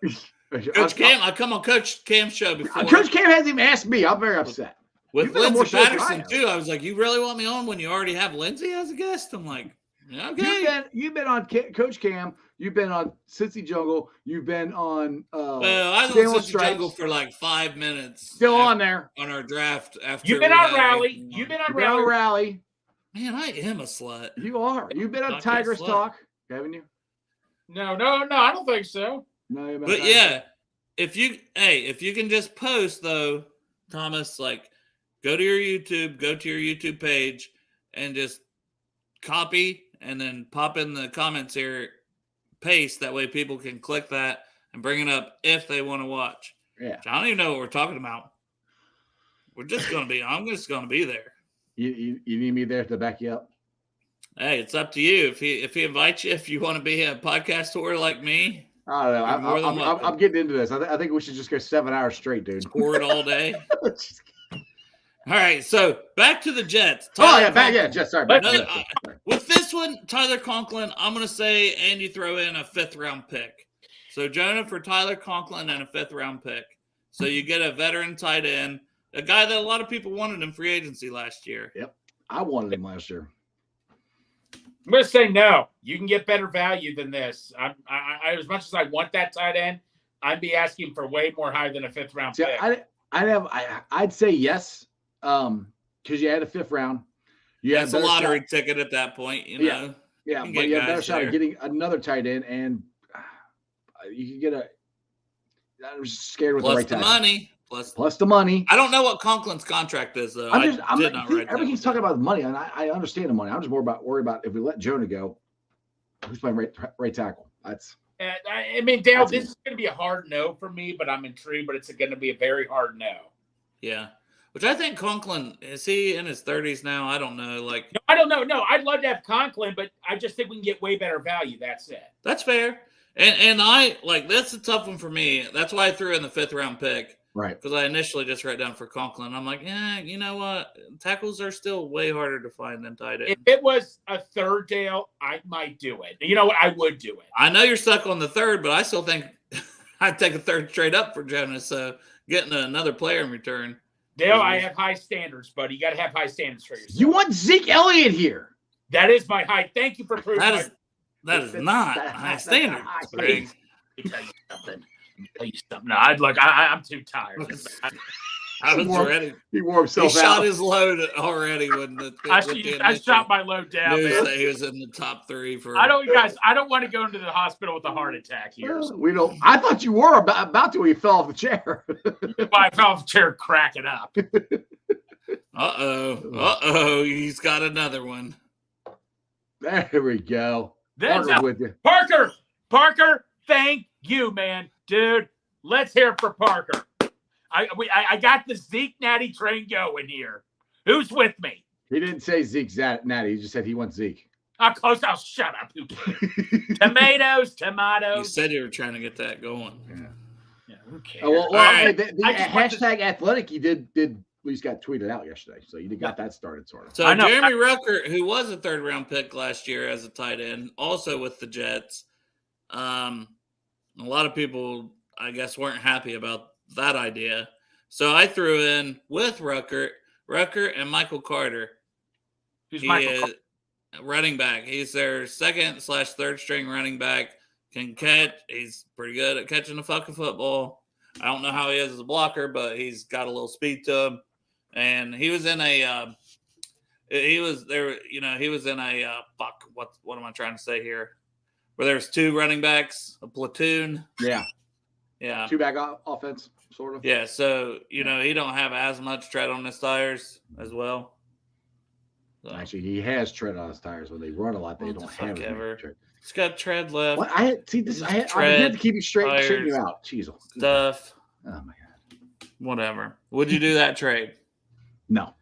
Coach Cam, I come on Coach Cam's show before. Coach Cam hasn't even asked me. I'm very upset. With Lindsey Patterson, too. I was like, you really want me on when you already have Lindsey as a guest? I'm like, okay. You've been on Coach Cam. You've been on Cincy Jungle. You've been on I was on Cincy Jungle for like 5 minutes. Still on there. On our draft. After You've been on Rally. You've been on Rally. Man, I am a slut. You are. You've been on Tigers Talk, haven't you? No, I don't think so. No, but yeah, if you can just post though, Thomas, go to your YouTube page and just copy and then pop in the comments here, paste, that way people can click that and bring it up if they want to watch. Yeah. I don't even know what we're talking about. I'm just gonna be there. You need me there to back you up? Hey, it's up to you. If he invites you, if you want to be a podcast tour like me. I don't know. I'm getting into this. I think we should just go 7 hours straight, dude. Pour it all day. All right, so back to the Jets. Jets. Sorry. With this one, Tyler Conklin, I'm going to say, and you throw in a 5th-round pick. So Jonah for Tyler Conklin and a 5th-round pick. So you get a veteran tight end, a guy that a lot of people wanted in free agency last year. Yep, I wanted him last year. I'm going to say no. You can get better value than this. I as much as I want that tight end, I'd be asking for way more higher than a 5th round pick. I'd say yes, because you had a 5th round. It's a lottery ticket at that point, you know. Yeah, but you have a better shot of getting another tight end, and you can get a. I'm just scared with the right money. Plus the money. I don't know what Conklin's contract is, though. Everybody's talking about the money, and I understand the money. I'm just worried about if we let Jonah go, who's playing right tackle. That's. I mean, Dale, this is going to be a hard no for me, but I'm intrigued. But it's going to be a very hard no. Yeah, which I think Conklin, is he in his 30s now? I don't know. No, I don't know. No, I'd love to have Conklin, but I just think we can get way better value. That's it. That's fair. And that's a tough one for me. That's why I threw in the 5th round pick. Right. Because I initially just wrote down for Conklin. I'm like, yeah, you know what? Tackles are still way harder to find than tight end. If it was a 3rd, Dale, I might do it. You know what? I would do it. I know you're stuck on the 3rd, but I still think I'd take a 3rd straight up for Jonas. So getting another player in return. Dale, I have high standards, buddy. You got to have high standards for yourself. You want Zeke Elliott here. That is my high. Thank you for proving that is not high standards. Let me tell you something. No, I'm too tired. I was ready. He wore himself out. He shot his load already when I shot my load down. Man. That he was in the top 3 for. I don't want to go into the hospital with a heart attack here. We don't. I thought you were about to when you fell off the chair. I fell off the chair cracking up. Uh-oh. He's got another one. There we go. Parker's with you. Parker, thank you, man. Dude, let's hear it for Parker. I got the Zeke Natty train going here. Who's with me? He didn't say Zeke Natty. He just said he wants Zeke. I'll shut up. Who cares? Tomatoes. You said you were trying to get that going. Yeah, who cares? Oh, well, the hashtag athletic, he did at least got tweeted out yesterday. So you got that started, sort of. So Jeremy Rucker, who was a 3rd round pick last year as a tight end, also with the Jets. A lot of people, I guess, weren't happy about that idea. So I threw in with Rucker and Michael Carter. Who's Michael Carter? Running back. He's their 2nd/3rd string running back. Can catch. He's pretty good at catching the fucking football. I don't know how he is as a blocker, but he's got a little speed to him. And he was in a what am I trying to say here? Where there's 2 running backs, a platoon. Yeah. 2-back offense, sort of. Yeah, so, he don't have as much tread on his tires as well. So. Actually, he has tread on his tires. When they run a lot, they don't have tread. He's got tread left. What? I had to keep you straighten you out. Jeez. Stuff. Oh, my God. Whatever. Would you do that trade? No.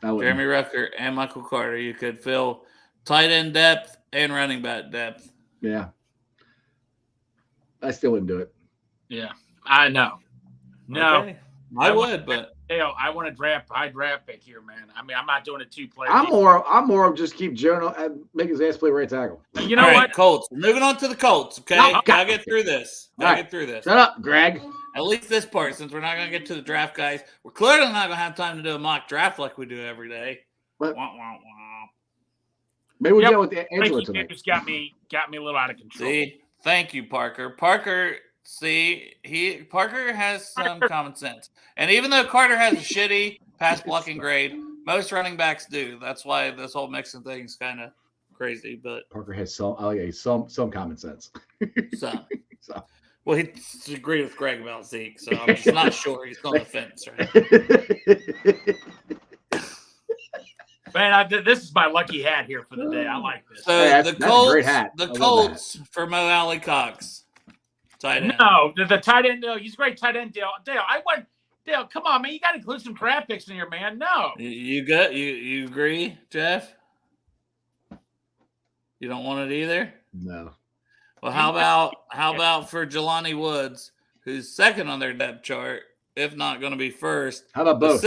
Jeremy Rucker and Michael Carter. You could fill tight end depth and running back depth. Yeah. I still wouldn't do it. Yeah, I know. No, okay. I would, but I want a high draft pick here, man. I mean, I'm not doing a 2-player. I'm more of just keep Jonah and make his ass play right tackle. You know what? Colts. Moving on to the Colts. Okay, gotta get through this. Get through this. Shut up, Greg. At least this part, since we're not gonna get to the draft, guys. We're clearly not gonna have time to do a mock draft like we do every day. What? Maybe we'll deal with Angela tonight. Just got me a little out of control. See, thank you, Parker. Parker has some common sense. And even though Carter has a shitty pass blocking grade, most running backs do. That's why this whole mixing thing is kind of crazy. But Parker has some common sense. Some. Well, he agreed with Greg about Zeke, so I'm just not sure he's on the fence, right? Man, this is my lucky hat here for the day. I like this. So that's a great hat. The Colts for Mo Alley Cox. Tight end. No, the tight end. No, he's a great tight end, Dale. Dale, come on, man. You got to include some draft picks in here, man. No. You agree, Jeff? You don't want it either? No. Well, how about for Jelani Woods, who's 2nd on their depth chart, if not going to be 1st? How about both?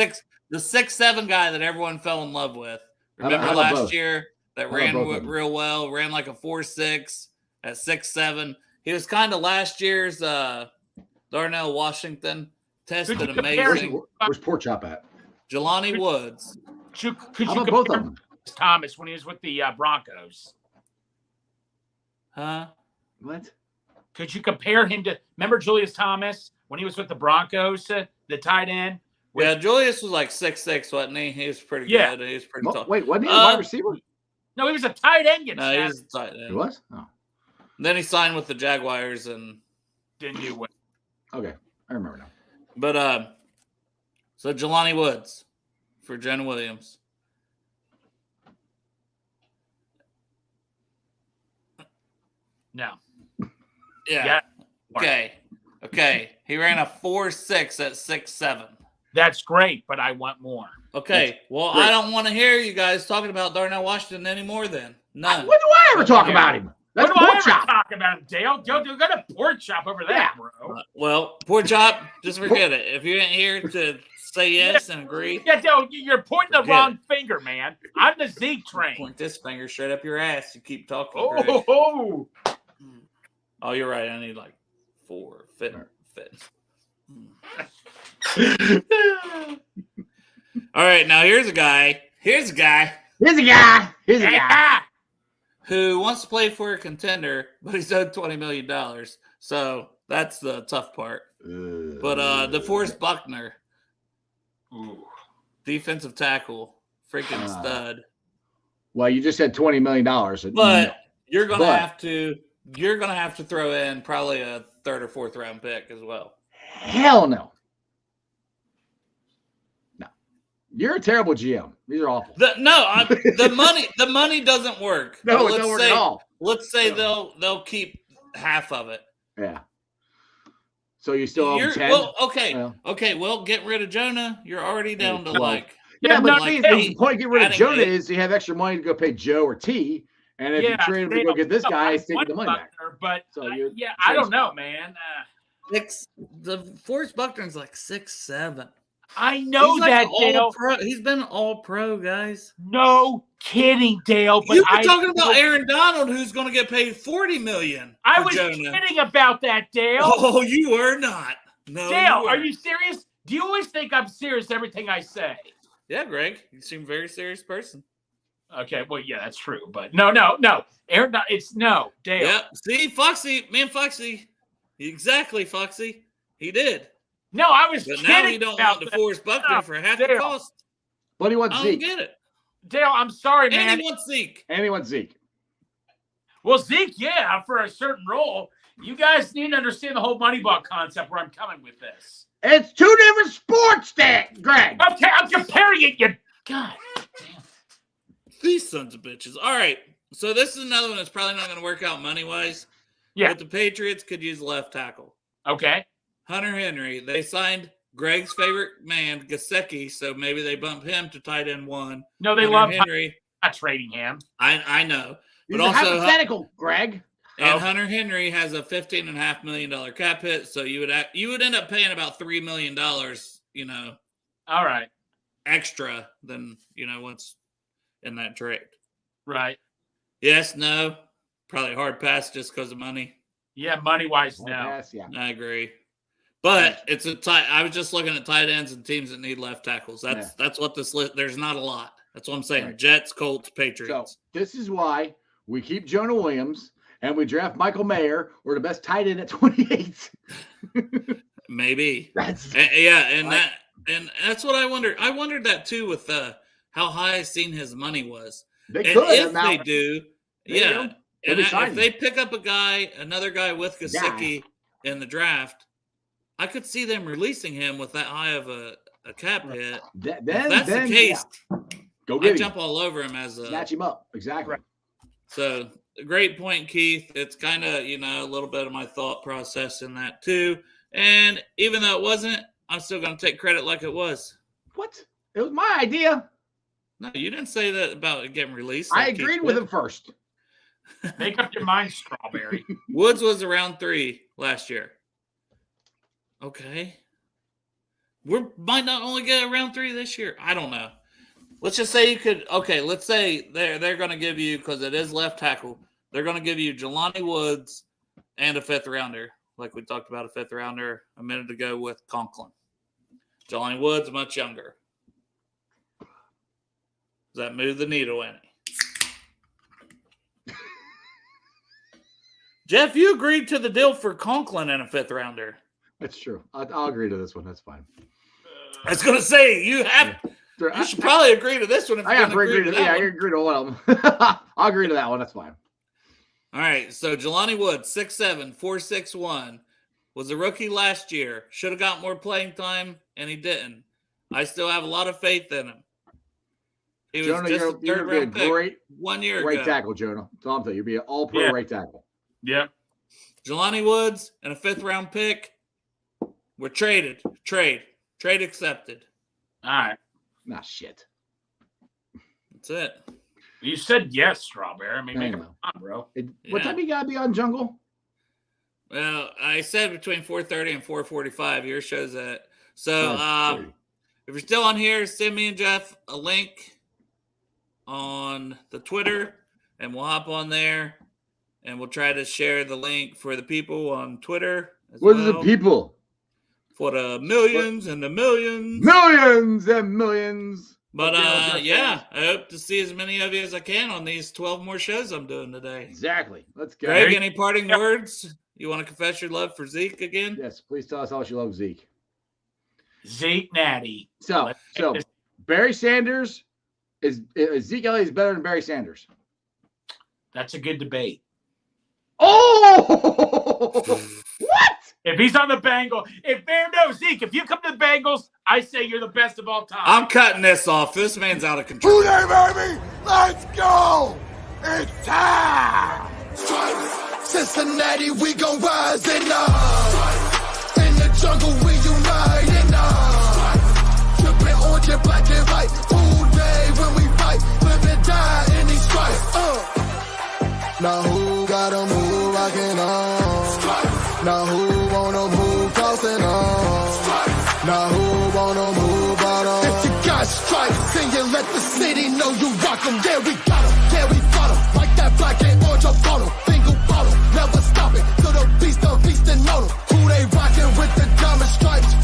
The 6'7" guy that everyone fell in love with. Remember last year that ran real well, ran like a 4.6 at 6'7". He was kind of last year's Darnell Washington. Tested amazing. Where's Pork Chop at? Jelani Woods. Could How about both of them? Thomas when he was with the Broncos. Huh? What? Could you compare him to? Remember Julius Thomas when he was with the Broncos, the tight end? Yeah, Julius was like 6'6", wasn't he? He was pretty Yeah. good. He was pretty tall. Wait, wasn't he a wide receiver? No, he was a tight end. No, he was a tight end. He was? Oh. Then he signed with the Jaguars and Didn't do well. Okay. I remember now. but so Jelani Woods for Jonah Williams. No. Yeah. Okay. He ran a 4.6 at 6'7". That's great, but I want more. Okay. Well, I don't want to hear you guys talking about Darnell Washington anymore then. None. When do I ever talk about him? That's What do I pork ever chop. talk about him, Dale? You got a pork chop over that, bro. Well, poor chop, just forget it. If you ain't here to say yes and agree. Yeah, Dale, you're pointing the wrong finger, man. I'm the Zeke train. Point this finger straight up your ass. You keep talking. Greg. Oh. Oh, you're right. I need like 4 fit. All right, now here's a guy who wants to play for a contender, but he's owed $20 million. So that's the tough part. But DeForest Buckner, defensive tackle, freaking stud. Well, you just said $20 million. But you're gonna have to throw in probably a 3rd or 4th round pick as well. Hell no. No. You're a terrible GM. These are awful. The money doesn't work. No, it doesn't work at all. Let's say they'll keep half of it. Yeah. So you still owe 10? Well, okay. Well, get rid of Jonah. You're already down to like. Yeah, but like the point of getting rid of Jonah eight. is you have extra money to go pay Joe or T. And if you trade him to go get this guy, he's taking the money back. But So I don't know, man. The Forrest Buckner's like 6'7". I know He's like that, Dale. He's been all pro, guys. No kidding, Dale. But You were talking about Aaron Donald, who's going to get paid $40 million. I was Jonah. kidding about that, Dale. Oh, you were not. No, Dale, are you serious? Do you always think I'm serious everything I say? Yeah, Greg. You seem a very serious person. Okay, well, yeah, that's true. But no. Aaron, it's no, Dale. Yeah, see, Foxy, me and Foxy, exactly, Foxy. He did. No, I was But kidding. now he don't want about DeForest Buckner for half the Dale. cost. But he wants I don't Zeke. get it. Dale, I'm sorry, man. And he wants Zeke. And he wants Zeke. Well, Zeke, yeah, for a certain role. You guys need to understand the whole Moneyball concept where I'm coming with this. It's two different sports, Greg. Okay, I'm comparing it, you... God damn. These sons of bitches. All right. So this is another one that's probably not going to work out money-wise. Yeah. But the Patriots could use left tackle. Okay. Hunter Henry. They signed Greg's favorite man, Gesicki, so maybe they bump him to tight end 1. No, they Hunter love Henry. not trading him. I know. But But also also, hypothetical, Greg. and Hunter Henry has a $15.5 million cap hit, so you would end up paying about $3 million, All right. extra than, what's in that trade. Right. Yes, no, probably a hard pass just because of money. Yeah, money-wise, no. Yes, yeah. I agree. But it's a tight. I was just looking at tight ends and teams that need left tackles. That's what this list. There's not a lot. That's what I'm saying. Right. Jets, Colts, Patriots. So this is why we keep Jonah Williams and we draft Michael Mayer. We're the best tight end at 28. Maybe. And that's what I wondered. I wondered that too with how high I seen his money was. they And could. if they do, There you yeah. go. And Maybe sign if they pick up another guy with Gesicki in the draft, I could see them releasing him with that high of a cap hit. Then, If that's the case, go I get him. jump all over him as a. Snatch him up. Exactly. Right. So, great point, Keith. It's kind of, a little bit of my thought process in that too. And even though it wasn't, I'm still going to take credit like it was. What? It was my idea. No, you didn't say that about it getting released. I like Keith agreed with did. him first. Make up your mind, Strawberry. Woods was around 3 last year. Okay. We might not only get around 3 this year. I don't know. Let's just say you could. Okay, let's say they're going to give you, because it is left tackle, they're going to give you Jelani Woods and a 5th rounder, like we talked about a 5th rounder a minute ago with Conklin. Jelani Woods, much younger. Does that move the needle any? Jeff, you agreed to the deal for Conklin and a 5th rounder. That's true. I'll agree to this one. That's fine. I was going to say, you should probably agree to this one. If I got to agree to that. Yeah, I agree to one of them. I'll agree to that one. That's fine. All right. So Jelani Woods, 6'7", 461, was a rookie last year. Should have got more playing time, and he didn't. I still have a lot of faith in him. He was Jonah, just a you're third be a round pick great 1 year ago. right tackle, Jonah. That's all I'm telling you. You'll be an all-pro right tackle. Yep. Jelani Woods and a 5th round pick were traded. Trade accepted. All right. Nah, shit. That's it. You said yes, Strawberry. I mean, I make know. it on, bro. What time you gotta be on Jungle? Well, I said between 4:30 and 4:45. Yours shows that. So, if you're still on here, send me and Jeff a link on the Twitter, and we'll hop on there, and we'll try to share the link for the people on Twitter as What well. are the people? For the millions and the millions. Millions and millions. But, yeah, I hope to see as many of you as I can on these 12 more shows I'm doing today. Exactly. Let's go. Greg, any parting words? You want to confess your love for Zeke again? Yes, please tell us how much you love Zeke. Zeke Natty. So Barry Sanders is Zeke Elliott is better than Barry Sanders. That's a good debate. Oh, what? If he's on the Bengals, Zeke, if you come to the Bengals, I say you're the best of all time. I'm cutting this off. This man's out of control. Today, baby, let's go. It's time. Cincinnati, we gon' rise and up. In the jungle, we unite and up. Tripping orange and black and white. All day when we fight, live and die in these stripes. Now who gotta move rockin' on? Now who wanna move crossing on? Now who wanna move out on? If you got stripes, then you let the city know you rock 'em. Yeah, we got 'em. Yeah, we fought 'em. Like that black and orange up on 'em. Finger bottle, never stop it. To the beast, the beast and know 'em. Who they rockin' with the diamond stripes?